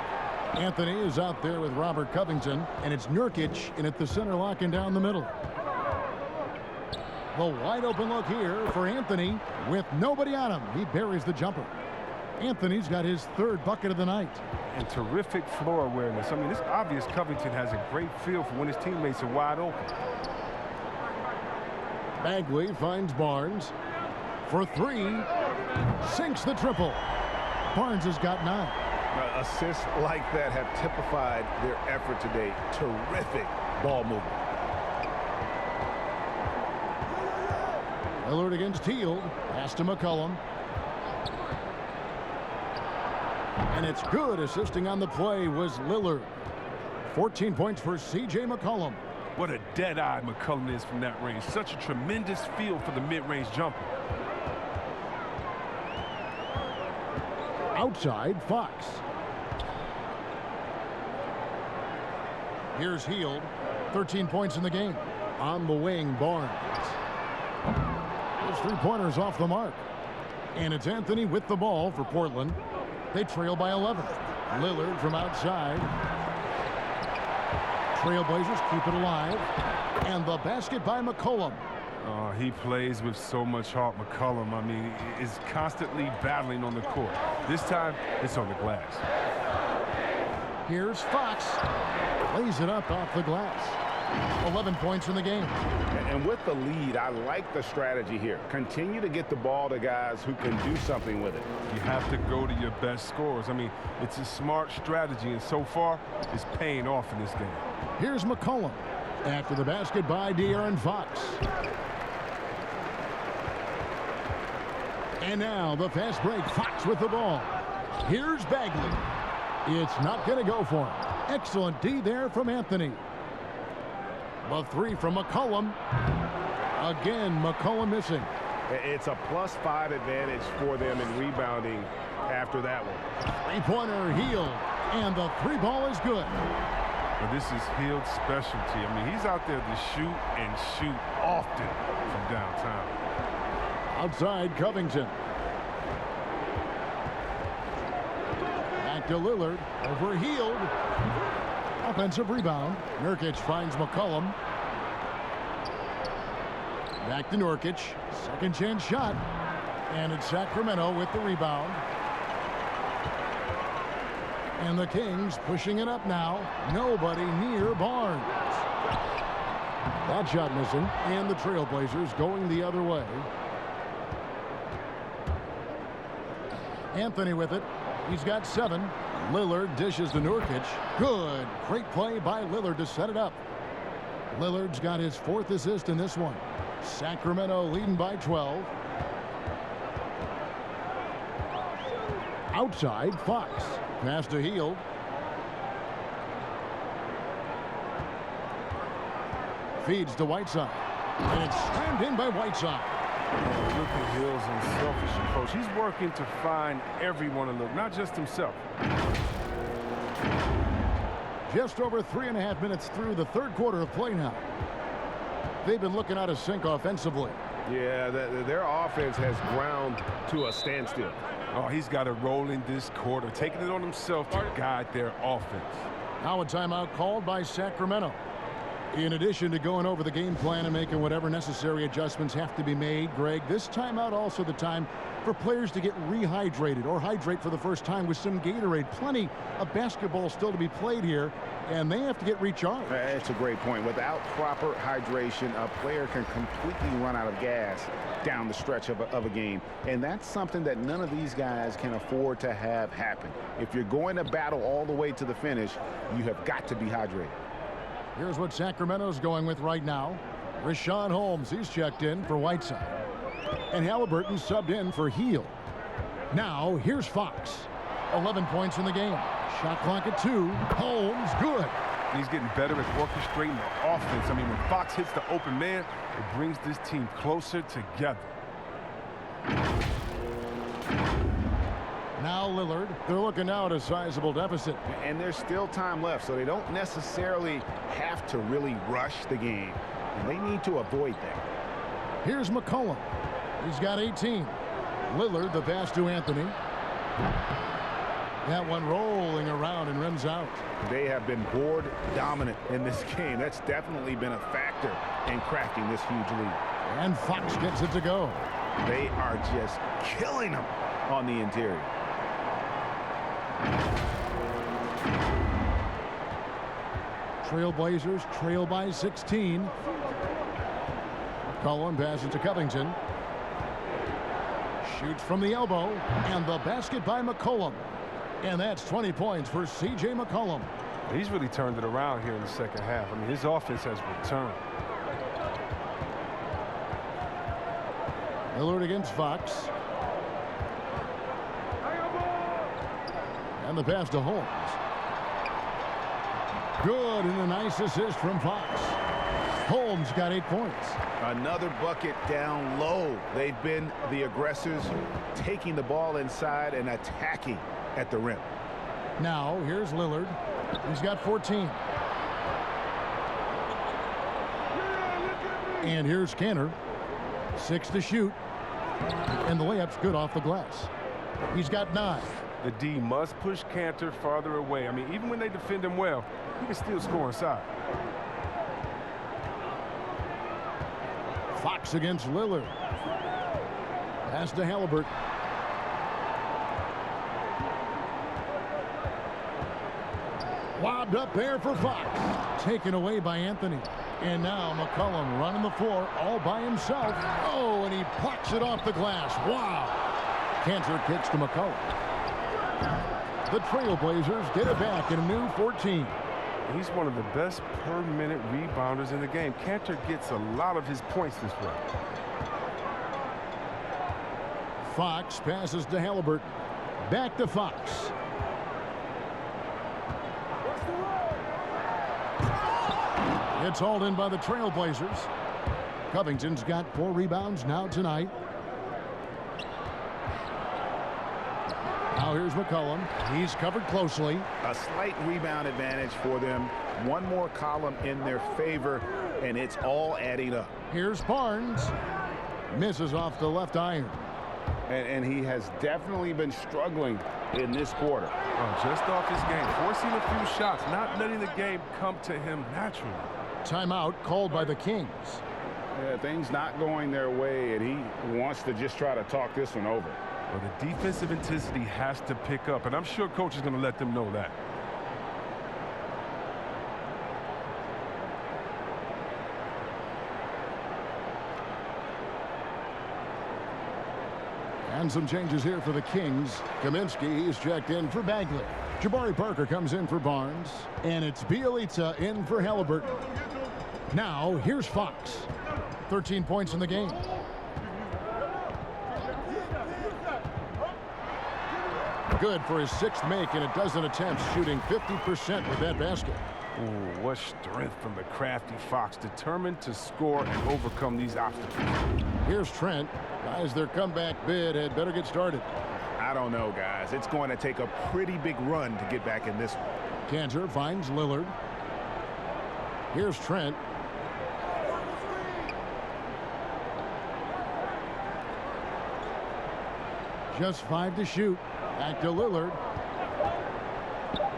Anthony is out there with Robert Covington, and it's Nurkic in at the center, locking down the middle. The wide open look here for Anthony with nobody on him. He buries the jumper. Anthony's got his third bucket of the night. And terrific floor awareness. I mean, it's obvious Covington has a great feel for when his teammates are wide open. Bagley finds Barnes for three. Sinks the triple. Barnes has got 9. Assists like that have typified their effort today. Terrific ball movement. Lillard against Hield. Pass to McCollum. And it's good. Assisting on the play was Lillard. 14 points for C.J. McCollum. What a dead-eye McCollum is from that range. Such a tremendous feel for the mid-range jumper. Outside, Fox. Here's Hield. 13 points in the game. On the wing, Barnes. His three-pointers off the mark. And it's Anthony with the ball for Portland. They trail by 11. Lillard from outside. Trailblazers keep it alive. And the basket by McCollum. Oh, he plays with so much heart, McCollum. I mean, is constantly battling on the court. This time, it's on the glass. Here's Fox. Lays it up off the glass. 11 points in the game. And with the lead, I like the strategy here. Continue to get the ball to guys who can do something with it. You have to go to your best scorers. I mean, it's a smart strategy, and so far, it's paying off in this game. Here's McCollum. After the basket by De'Aaron Fox. And now the fast break. Fox with the ball. Here's Bagley. It's not going to go for him. Excellent D there from Anthony. The three from McCollum. Again, McCollum missing. It's a +5 advantage for them in rebounding after that one. Three-pointer Hield. And the three ball is good. But this is Hield's specialty. I mean, he's out there to shoot and shoot often from downtown. Outside Covington. Back to Lillard. Over Hield. Offensive rebound. Nurkic finds McCollum. Back to Nurkic. Second chance shot. And it's Sacramento with the rebound. And the Kings pushing it up now. Nobody near Barnes. That shot missing. And the Trailblazers going the other way. Anthony with it. He's got 7. Lillard dishes to Nurkic. Good. Great play by Lillard to set it up. Lillard's got his 4th assist in this one. Sacramento leading by 12. Outside, Fox. Pass to Hield. Feeds to Whiteside. And it's slammed in by Whiteside. Oh, look at Hield's unselfish approach. He's working to find everyone to look, not just himself. Just over 3.5 minutes through the third quarter of play now. They've been looking out of sync offensively. Yeah, their offense has ground to a standstill. Oh, he's got a role in this quarter, taking it on himself to guide their offense. Now a timeout called by Sacramento. In addition to going over the game plan and making whatever necessary adjustments have to be made, Greg, this timeout also the time for players to get rehydrated or hydrate for the first time with some Gatorade. Plenty of basketball still to be played here, and they have to get recharged. That's a great point. Without proper hydration, a player can completely run out of gas down the stretch of a game. And that's something that none of these guys can afford to have happen. If you're going to battle all the way to the finish, you have got to be hydrated. Here's what Sacramento's going with right now. Rashawn Holmes, he's checked in for Whiteside. And Halliburton subbed in for Hield. Now, here's Fox. 11 points in the game. Shot clock at 2. Holmes, good. He's getting better at orchestrating the offense. I mean, when Fox hits the open man, it brings this team closer together. Now Lillard. They're looking now at a sizable deficit. And there's still time left, so they don't necessarily have to really rush the game. And they need to avoid that. Here's McCollum. He's got 18. Lillard, the pass to Anthony. That one rolling around and rims out. They have been board dominant in this game. That's definitely been a factor in cracking this huge lead. And Fox gets it to go. They are just killing them on the interior. Trailblazers trail by 16. McCollum passes to Covington. Shoots from the elbow. And the basket by McCollum. And that's 20 points for C.J. McCollum. He's really turned it around here in the second half. I mean, his offense has returned. Lillard against Fox. And the pass to Holmes. Good, and a nice assist from Fox. Holmes got 8 points. Another bucket down low. They've been the aggressors, taking the ball inside and attacking at the rim. Now, here's Lillard. He's got 14. And here's Kanter. 6 to shoot. And the layup's good off the glass. He's got 9. The D must push Kanter farther away. I mean, even when they defend him well, he can still score inside. Fox against Lillard. Pass to Halliburton. Lobbed up there for Fox. Taken away by Anthony. And now McCollum running the floor all by himself. Oh, and he plucks it off the glass. Wow. Kanter kicks to McCollum. The Trailblazers get it back in a new 14. He's one of the best per-minute rebounders in the game. Kanter gets a lot of his points this way. Fox passes to Halliburton. Back to Fox. It's hauled in by the Trailblazers. Covington's got 4 rebounds now tonight. Now here's McCollum. He's covered closely. A slight rebound advantage for them. One more column in their favor, and it's all adding up. Here's Barnes. Misses off the left iron. And he has definitely been struggling in this quarter. Oh, just off his game, forcing a few shots, not letting the game come to him naturally. Timeout called by the Kings. Yeah, things not going their way, and he wants to just try to talk this one over. Well, the defensive intensity has to pick up, and I'm sure coach is going to let them know that. And some changes here for the Kings. Kaminsky is checked in for Bagley. Jabari Parker comes in for Barnes. And it's Bielitsa in for Halliburton. Now, here's Fox. 13 points in the game. Good for his 6th make in a dozen attempts, shooting 50% with that basket. Ooh, what strength from the crafty Fox, determined to score and overcome these obstacles. Here's Trent. Guys, their comeback bid had better get started. I don't know, guys. It's going to take a pretty big run to get back in this one. Cantor finds Lillard. Here's Trent. Just 5 to shoot. Back to Lillard.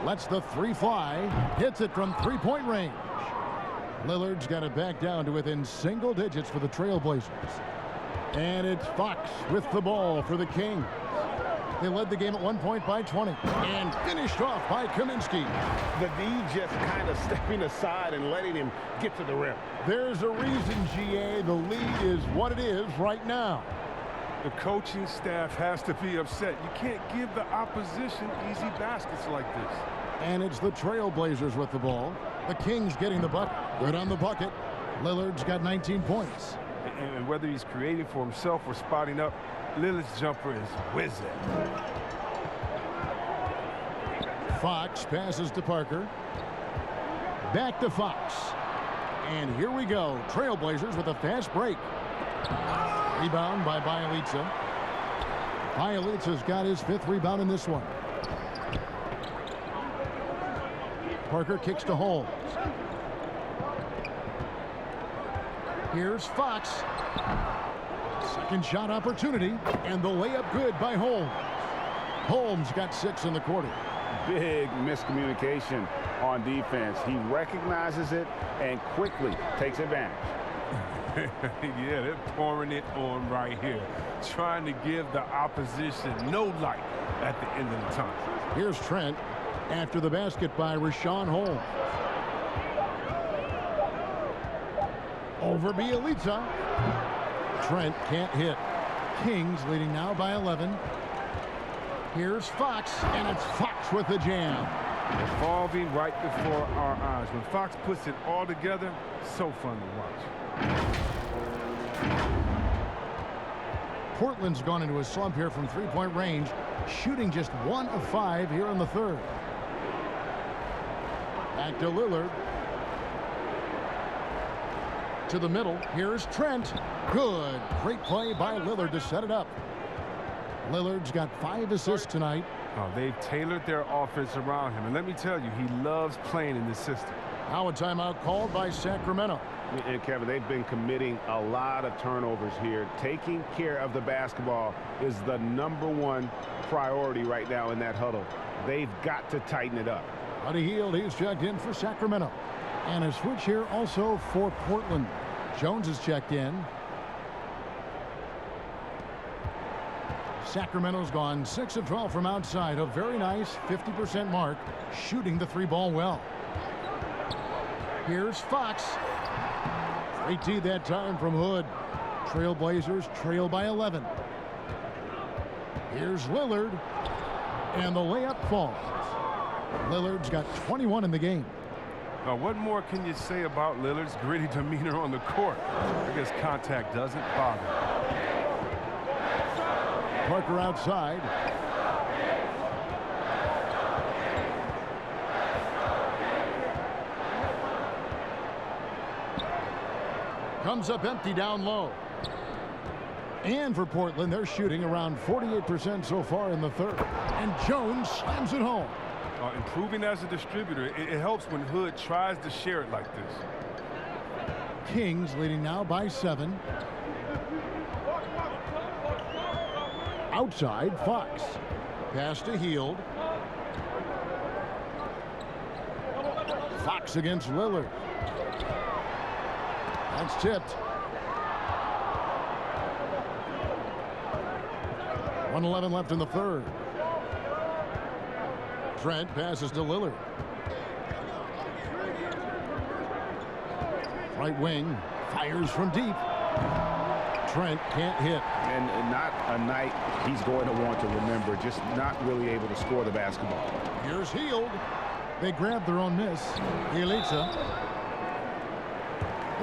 Lets the 3 fly. Hits it from 3-point range. Lillard's got it back down to within single digits for the Trailblazers. And it's Fox with the ball for the Kings. They led the game at 1 point by 20 and finished off by Kaminsky. The D just kind of stepping aside and letting him get to the rim. There's a reason, GA, the lead is what it is right now. The coaching staff has to be upset. You can't give the opposition easy baskets like this. And it's the Trailblazers with the ball. The Kings getting the bucket. Good on the bucket. Lillard's got 19 points. And whether he's creating for himself or spotting up, Lillard's jumper is whizzing. Fox passes to Parker. Back to Fox. And here we go. Trailblazers with a fast break. Rebound by Bielitsa. Bielitsa's got his 5th rebound in this one. Parker kicks to Holmes. Here's Fox. Second shot opportunity, and the layup good by Holmes. Holmes got 6 in the quarter. Big miscommunication on defense. He recognizes it and quickly takes advantage. Yeah, they're pouring it on right here, trying to give the opposition no light at the end of the time. Here's Trent after the basket by Rashawn Holmes. Over Bielitsa. Trent can't hit. Kings leading now by 11. Here's Fox, and it's Fox with the jam. Evolving right before our eyes. When Fox puts it all together, so fun to watch. Portland's gone into a slump here from 3-point range, shooting just 1 of 5 here in the 3rd. Back to Lillard. To the middle. Here's Trent. Good. Great play by Lillard to set it up. Lillard's got 5 assists tonight. Oh, they've tailored their offense around him. And let me tell you, he loves playing in this system. Now a timeout called by Sacramento. And Kevin, they've been committing a lot of turnovers here. Taking care of the basketball is the #1 priority right now in that huddle. They've got to tighten it up. Buddy Hield, he's checked in for Sacramento. And a switch here also for Portland. Jones is checked in. Sacramento's gone 6 of 12 from outside. A very nice 50% mark, shooting the 3-ball well. Here's Fox. 3T that time from Hood. Trailblazers trail by 11. Here's Lillard. And the layup falls. Lillard's got 21 in the game. What more can you say about Lillard's gritty demeanor on the court? I guess contact doesn't bother. Parker outside. Comes up empty down low. And for Portland, they're shooting around 48% so far in the third. And Jones slams it home. Improving as a distributor, it helps when Hood tries to share it like this. Kings leading now by 7. Outside, Fox. Pass to Hield. Fox against Lillard. That's tipped. 1:11 left in the third. Trent passes to Lillard. Right wing fires from deep. Trent can't hit. And not a night he's going to want to remember, just not really able to score the basketball. Here's Hield. They grab their own miss. Bielitsa.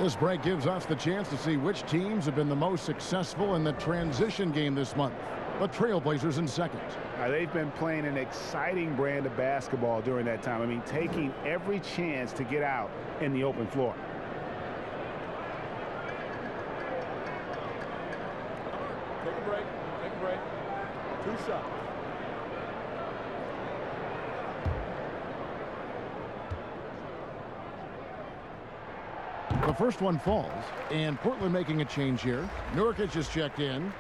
This break gives us the chance to see which teams have been the most successful in the transition game this month. The Trailblazers in second. They've been playing an exciting brand of basketball during that time. I mean, taking every chance to get out in the open floor. Take a break. Take a break. 2 shots. The first one falls, and Portland making a change here. Nurkic is checked in.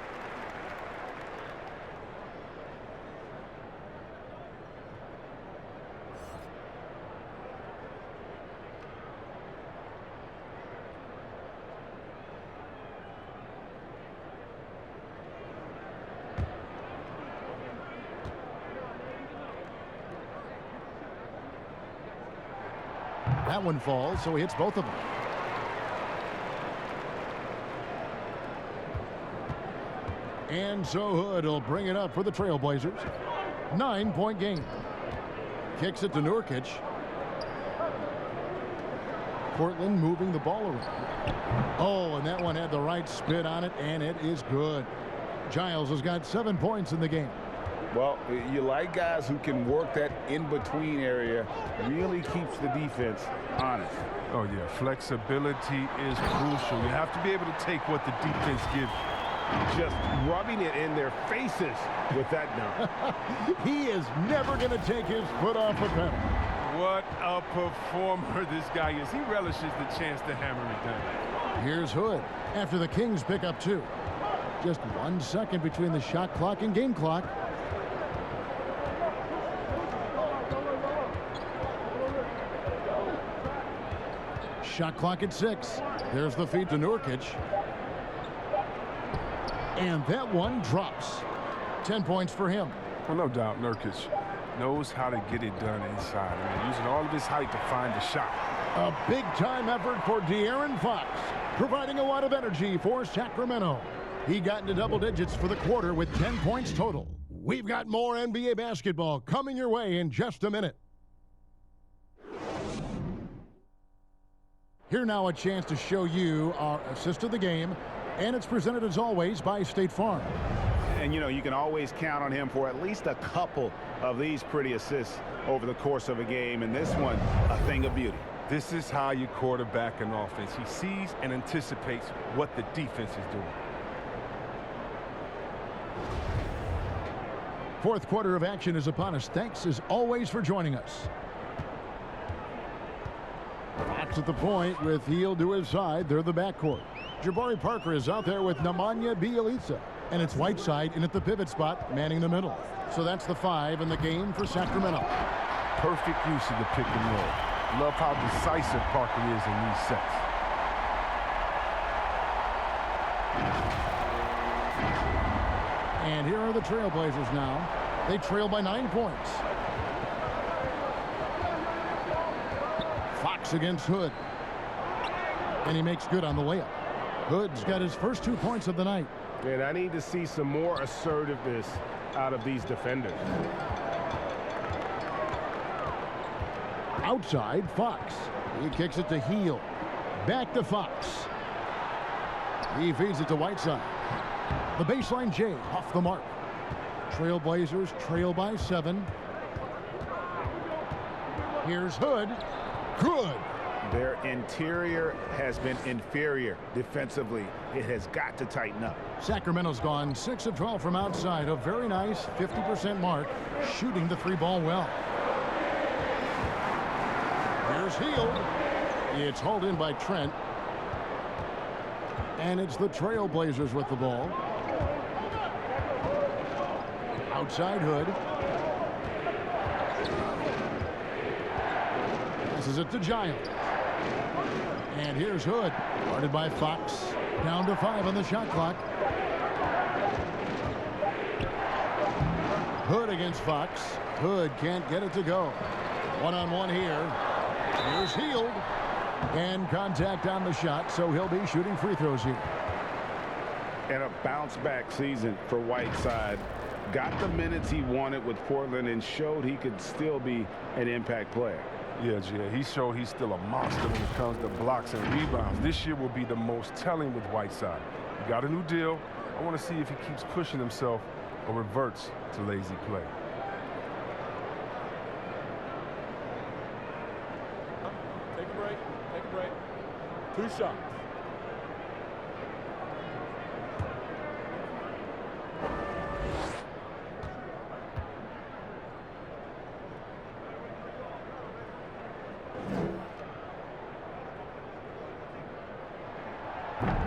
That one falls, so he hits both of them. And so Hood will bring it up for the Trailblazers. 9-point game. Kicks it to Nurkic. Portland moving the ball around. Oh, and that one had the right spin on it, and it is good. Giles has got 7 points in the game. Well, you like guys who can work that in-between area, really keeps the defense honest. Oh, yeah, flexibility is crucial. You have to be able to take what the defense gives you. Just rubbing it in their faces with that dunk. He is never going to take his foot off the pedal. What a performer this guy is. He relishes the chance to hammer it down. Here's Hood after the Kings pick up 2. Just 1 second between the shot clock and game clock. Shot clock at 6. There's the feed to Nurkic. And that one drops. 10 points for him. Well, no doubt, Nurkic knows how to get it done inside. I mean, using all of his height to find the shot. A big-time effort for De'Aaron Fox, providing a lot of energy for Sacramento. He got into double digits for the quarter with 10 points total. We've got more NBA basketball coming your way in just a minute. Here now a chance to show you our assist of the game, and it's presented as always by State Farm. And, you know, you can always count on him for at least a couple of these pretty assists over the course of a game, and this one, a thing of beauty. This is how you quarterback an offense. He sees and anticipates what the defense is doing. Fourth quarter of action is upon us. Thanks as always for joining us. Fox at the point with Hield to his side. They're the backcourt. Jabari Parker is out there with Nemanja Bjelica. And it's Whiteside in at the pivot spot, manning the middle. So that's the 5 in the game for Sacramento. Perfect use of the pick and roll. Love how decisive Parker is in these sets. And here are the Trailblazers now. They trail by 9 points. Fox against Hood. And he makes good on the layup. Hood's got his first 2 points of the night. And I need to see some more assertiveness out of these defenders. Outside, Fox. He kicks it to Hield. Back to Fox. He feeds it to Whiteside. The baseline J off the mark. Trailblazers trail by 7. Here's Hood. Good. Their interior has been inferior defensively. It has got to tighten up. Sacramento's gone 6 of 12 from outside. A very nice 50% mark, shooting the 3-ball well. Here's Hield. It's hauled in by Trent. And it's the Trailblazers with the ball. Outside Hood. Passes it to Giant. And here's Hood. Guarded by Fox. Down to 5 on the shot clock. Hood against Fox. Hood can't get it to go. One-on-one here. Here's Hield. And contact on the shot, so he'll be shooting free throws here. And a bounce-back season for Whiteside. Got the minutes he wanted with Portland and showed he could still be an impact player. Yeah, Jay, he showed he's still a monster when it comes to blocks and rebounds. This year will be the most telling with Whiteside. He got a new deal. I want to see if he keeps pushing himself or reverts to lazy play. Take a break. Take a break. 2 shots.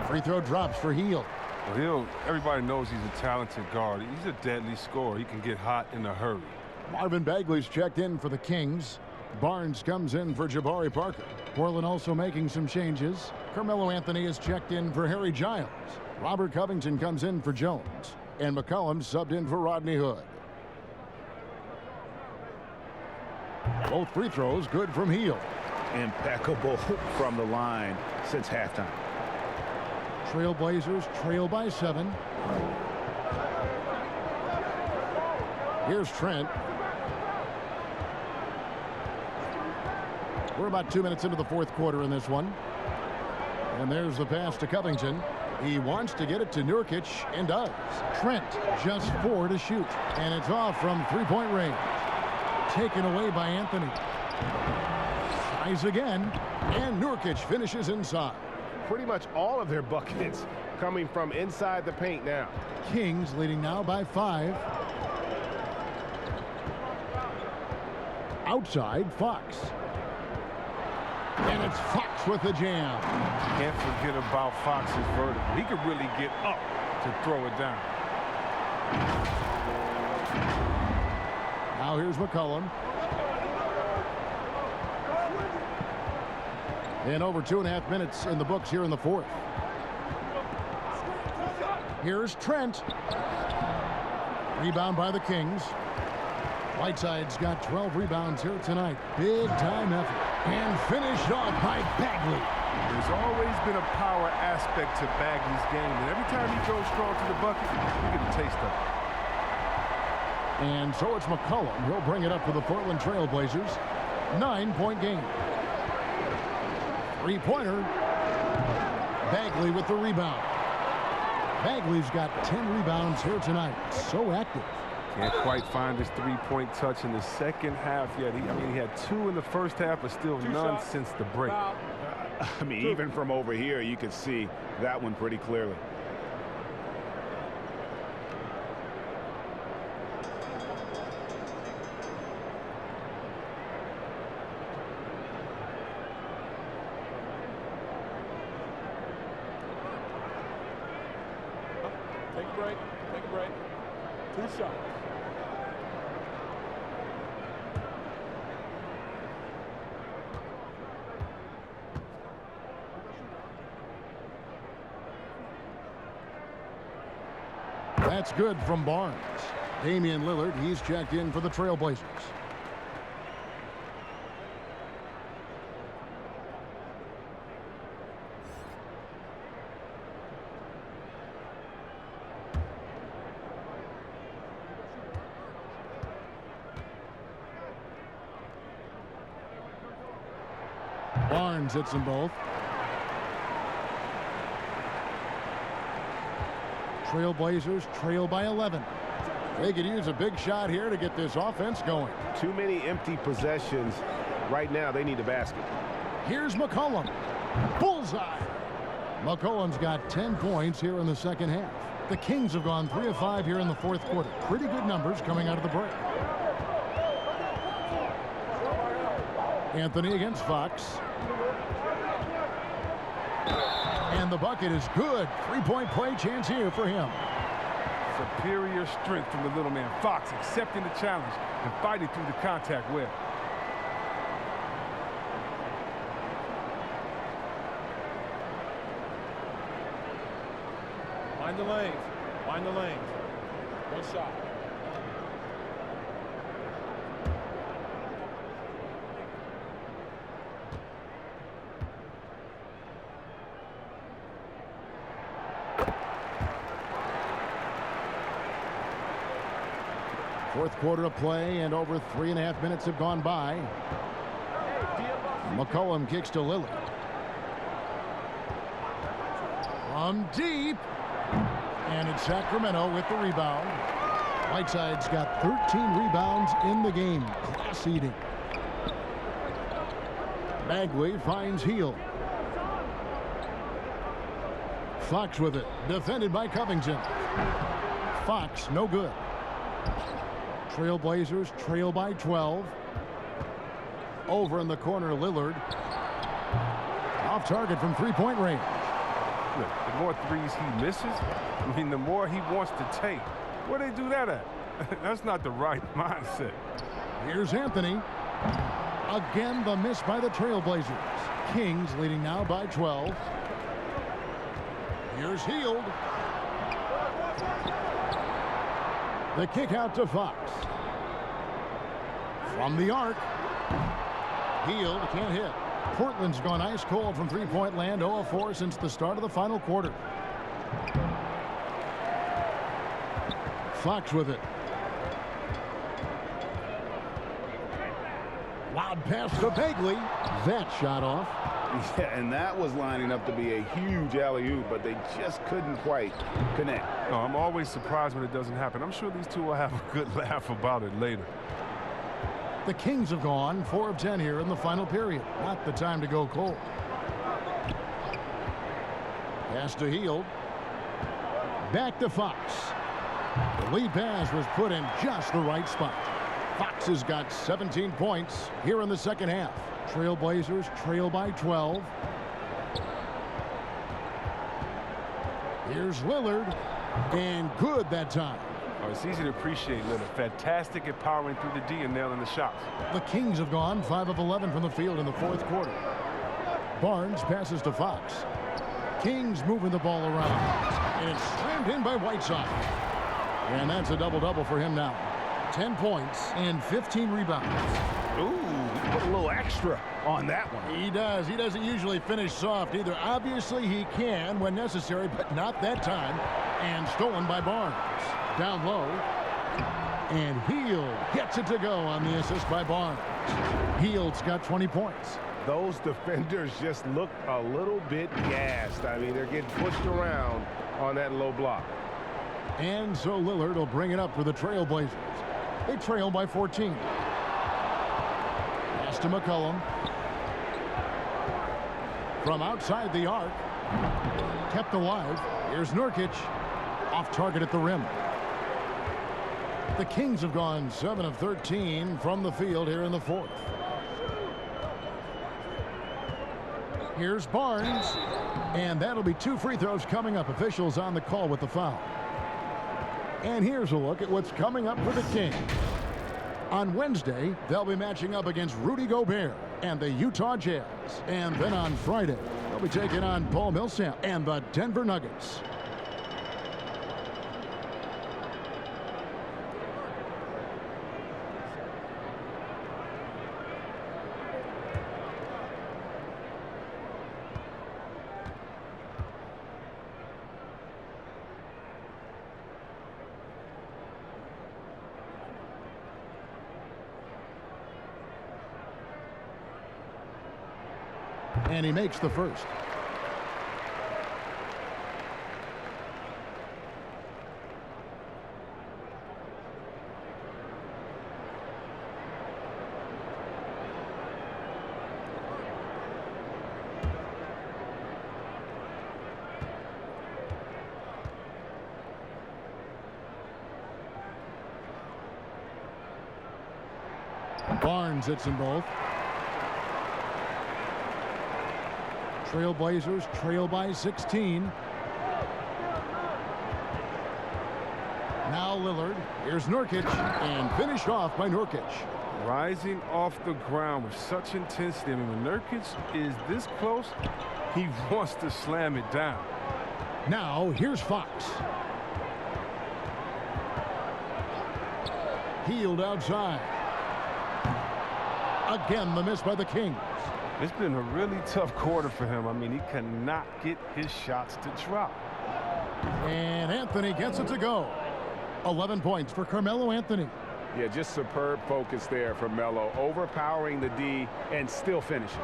Free throw drops for Hield. Well, everybody knows he's a talented guard. He's a deadly scorer. He can get hot in a hurry. Marvin Bagley's checked in for the Kings. Barnes comes in for Jabari Parker. Portland also making some changes. Carmelo Anthony is checked in for Harry Giles. Robert Covington comes in for Jones. And McCollum subbed in for Rodney Hood. Both free throws good from Hield. Impeccable from the line since halftime. Trailblazers trail by 7. Here's Trent. We're about 2 minutes into the 4th quarter in this one. And there's the pass to Covington. He wants to get it to Nurkic and does. Trent just 4 to shoot. And it's off from 3-point range. Taken away by Anthony. Tries again. And Nurkic finishes inside. Pretty much all of their buckets coming from inside the paint now. Kings leading now by 5. Outside, Fox. And it's Fox with the jam. Can't forget about Fox's vertical. He could really get up to throw it down. Now here's McCollum. And over 2.5 minutes in the books here in the 4th. Here's Trent. Rebound by the Kings. Whiteside's got 12 rebounds here tonight. Big time effort. And finished off by Bagley. There's always been a power aspect to Bagley's game. And every time he goes strong to the bucket, you get a taste of it. And so it's McCollum. He'll bring it up for the Portland Trailblazers. 9-point game. 3-pointer. Bagley with the rebound. Bagley's got 10 rebounds here tonight. So active. Can't quite find his 3-point touch in the second half yet. He had 2 in the first half, but still none since the break. I mean, even from over here, you could see that one pretty clearly. Take a break. Take a break. 2 shots. That's good from Barnes. Damian Lillard, he's checked in for the Trailblazers. Barnes hits them both. Trailblazers trail by 11. They could use a big shot here to get this offense going. Too many empty possessions. Right now, they need a basket. Here's McCollum. Bullseye. McCollum's got 10 points here in the second half. The Kings have gone 3 of 5 here in the fourth quarter. Pretty good numbers coming out of the break. Anthony against Fox. And the bucket is good. 3-point play chance here for him. Superior strength from the little man. Fox accepting the challenge and fighting through the contact well. Mind the lanes. Mind the lanes. One shot. Fourth quarter of play, and over 3.5 minutes have gone by. McCollum kicks to Lillard. From deep. And it's Sacramento with the rebound. Whiteside's got 13 rebounds in the game. Class eating. Bagley finds Heel. Fox with it. Defended by Covington. Fox, no good. Trailblazers trail by 12. Over in the corner, Lillard. Off target from three-point range. Look, the more threes he misses, I mean, the more he wants to take. Where they do that at? That's not the right mindset. Here's Anthony. Again, the miss by the Trailblazers. Kings leading now by 12. Here's Hield. The kick out to Fox. From the arc. Hield can't hit. Portland's gone ice cold from three-point land, 0 of 4 since the start of the final quarter. Fox with it. Loud pass to Bagley. That shot off. Yeah, and that was lining up to be a huge alley-oop, but they just couldn't quite connect. No, I'm always surprised when it doesn't happen. I'm sure these two will have a good laugh about it later. The Kings have gone 4 of 10 here in the final period. Not the time to go cold. Pass to Hield. Back to Fox. The lead pass was put in just the right spot. Fox has got 17 points here in the second half. Trailblazers trail by 12. Here's Lillard. And good that time. Oh, it's easy to appreciate Lillard. Fantastic at powering through the D and nailing the shots. The Kings have gone 5 of 11 from the field in the fourth quarter. Barnes passes to Fox. Kings moving the ball around. And it's slammed in by Whiteside. And that's a double-double for him now. 10 points and 15 rebounds. Ooh, he put a little extra on that one. He does. He doesn't usually finish soft either. Obviously, he can when necessary, but not that time. And stolen by Barnes. Down low. And Hield gets it to go on the assist by Barnes. Hield's got 20 points. Those defenders just look a little bit gassed. I mean, they're getting pushed around on that low block. And so Lillard will bring it up for the Trailblazers. They trail by 14. Pass to McCollum. From outside the arc. Kept alive. Here's Nurkic. Off target at the rim. The Kings have gone 7 of 13 from the field here in the fourth. Here's Barnes. And that'll be 2 free throws coming up. Officials on the call with the foul. And here's a look at what's coming up for the Kings. On Wednesday, they'll be matching up against Rudy Gobert and the Utah Jazz. And then on Friday, they'll be taking on Paul Millsap and the Denver Nuggets. And he makes the first. Barnes hits them both. Trailblazers trail by 16. Now Lillard. Here's Nurkic, and finished off by Nurkic. Rising off the ground with such intensity. I mean, when Nurkic is this close, he wants to slam it down. Now here's Fox. Healed outside. Again, the miss by the Kings. It's been a really tough quarter for him. I mean, he cannot get his shots to drop. And Anthony gets it to go. 11 points for Carmelo Anthony. Yeah, just superb focus there for Melo, overpowering the D and still finishes.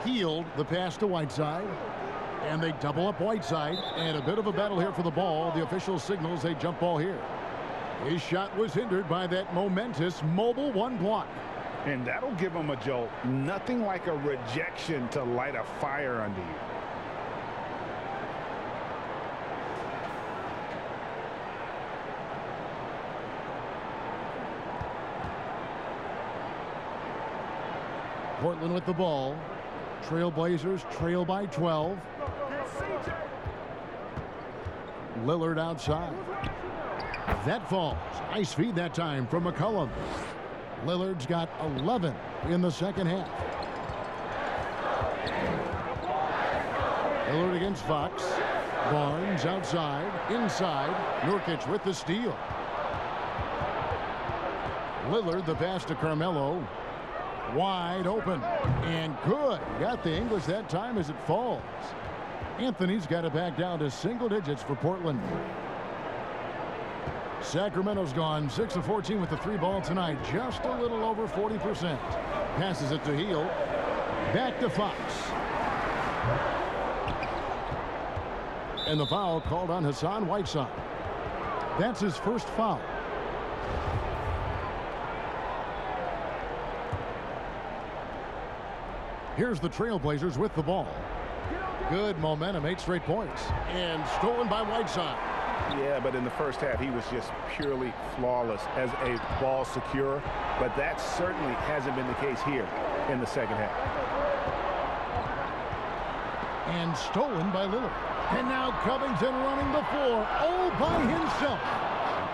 Healed the pass to Whiteside. And they double up Whiteside. And a bit of a battle here for the ball. The official signals a jump ball here. His shot was hindered by that momentous mobile one block. And that'll give him a jolt. Nothing like a rejection to light a fire under you. Portland with the ball. Trailblazers trail by 12. Lillard outside. That falls. Nice feed that time from McCollum. Lillard's got 11 in the second half. Lillard against Fox. Barnes outside. Inside. Nurkic with the steal. Lillard the pass to Carmelo. Wide open. And good. Got the English that time as it falls. Anthony's got it back down to single digits for Portland. Sacramento's gone 6 of 14 with the three ball tonight. Just a little over 40%. Passes it to Heel. Back to Fox. And the foul called on Hassan Whiteside. That's his first foul. Here's the Trailblazers with the ball. Good momentum, 8 straight points. And stolen by Whiteside. Yeah, but in the first half, he was just purely flawless as a ball securer. But that certainly hasn't been the case here in the second half. And stolen by Lillard. And now Covington running the floor all by himself.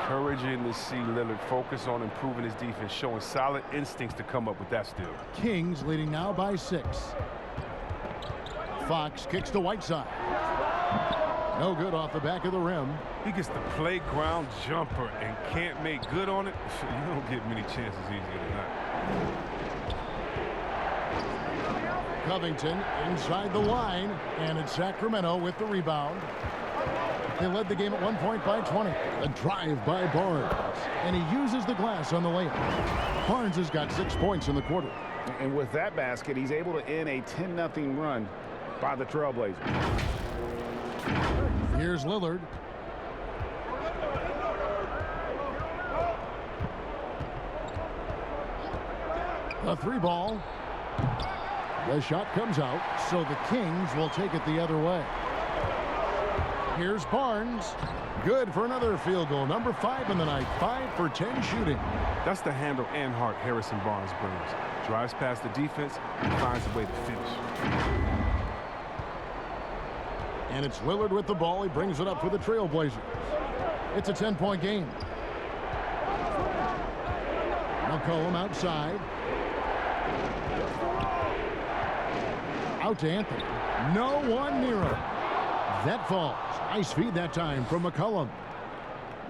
Encouraging to see Lillard focus on improving his defense, showing solid instincts to come up with that steal. Kings leading now by 6. Fox kicks to Whiteside. No good off the back of the rim. He gets the playground jumper and can't make good on it. You don't get many chances easier than that. Covington inside the line, and it's Sacramento with the rebound. They led the game at one point by 20. A drive by Barnes, and he uses the glass on the layup. Barnes has got 6 points in the quarter. And with that basket, he's able to end a 10-0 run by the Trailblazers. Here's Lillard. A 3 ball. The shot comes out, so the Kings will take it the other way. Here's Barnes. Good for another field goal. Number 5 in the night. 5 for 10 shooting. That's the handle and heart Harrison Barnes brings. Drives past the defense and finds a way to finish. And it's Lillard with the ball. He brings it up for the Trailblazers. It's a 10-point game. McCollum outside. Out to Anthony. No one near him. That falls. Nice feed that time from McCollum.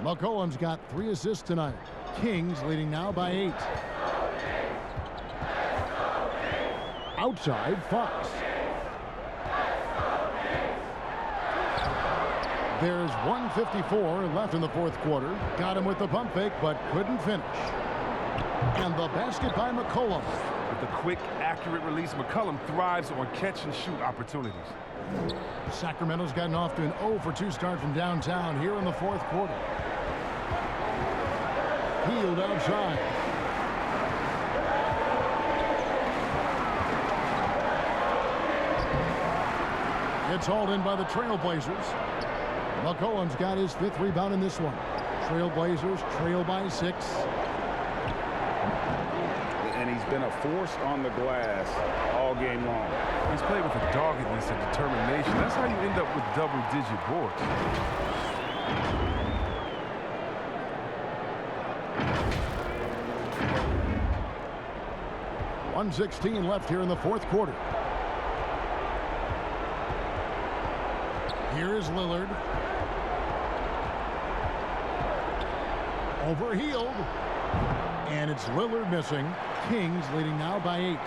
McCollum's got 3 assists tonight. Kings leading now by 8. Outside, Fox. There's 1:54 left in the fourth quarter. Got him with the pump fake, but couldn't finish. And the basket by McCollum. With the quick, accurate release, McCollum thrives on catch-and-shoot opportunities. Sacramento's gotten off to an 0 for 2 start from downtown here in the fourth quarter. Healed outside. It's hauled in by the Trailblazers. McCollum's got his 5th rebound in this one. Trailblazers trail by 6. been a force on the glass all game long. He's played with a doggedness and determination. That's how you end up with double-digit boards. 1:16 left here in the fourth quarter. Here is Lillard. Overhealed. And it's Lillard missing. Kings leading now by 8.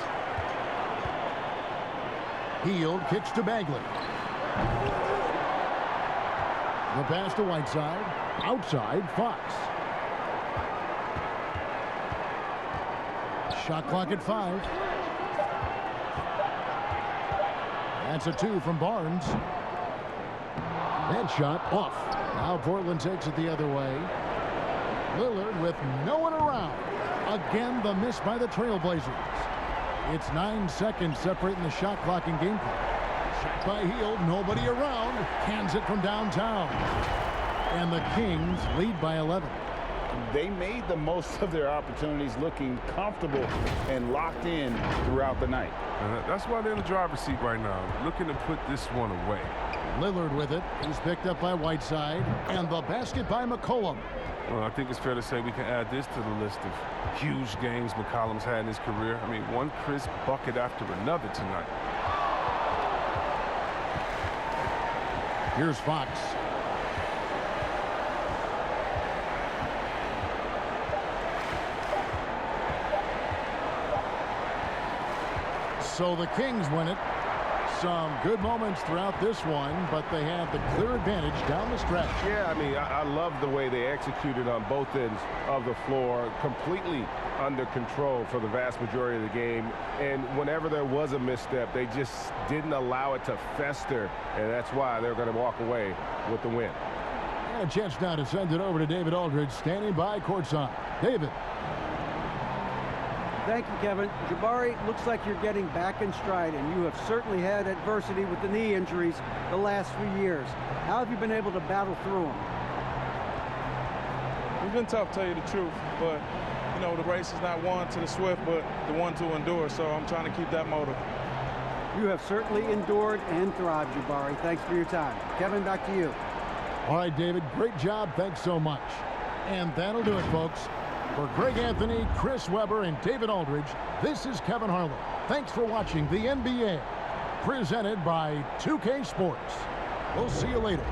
Hield kicks to Bagley. The pass to Whiteside. Outside, Fox. Shot clock at 5. That's a 2 from Barnes. That shot off. Now Portland takes it the other way. Lillard with no one around. Again, the miss by the Trailblazers. It's 9 seconds separating the shot clock and game clock. Shot by Hield, nobody around. Cans it from downtown. And the Kings lead by 11. They made the most of their opportunities, looking comfortable and locked in throughout the night. That's why they're in the driver's seat right now, looking to put this one away. Lillard with it. He's picked up by Whiteside. And the basket by McCollum. Well, I think it's fair to say we can add this to the list of huge games McCollum's had in his career. I mean, one crisp bucket after another tonight. Here's Fox. So the Kings win it. Some good moments throughout this one, but they have the clear advantage down the stretch. Yeah, I mean, I love the way they executed on both ends of the floor, completely under control for the vast majority of the game. And whenever there was a misstep, they just didn't allow it to fester, and that's why they're going to walk away with the win. And a chance now to send it over to David Aldridge, standing by courtside. David. Thank you, Kevin. Jabari, looks like you're getting back in stride, and you have certainly had adversity with the knee injuries the last 3 years. How have you been able to battle through them? It's been tough, to tell you the truth, but, you know, the race is not won to the swift, but the one to endure, so I'm trying to keep that motive. You have certainly endured and thrived, Jabari. Thanks for your time. Kevin, back to you. All right, David, great job. Thanks so much. And that'll do it, folks. For Greg Anthony, Chris Webber, and David Aldridge, this is Kevin Harlan. Thanks for watching the NBA, presented by 2K Sports. We'll see you later.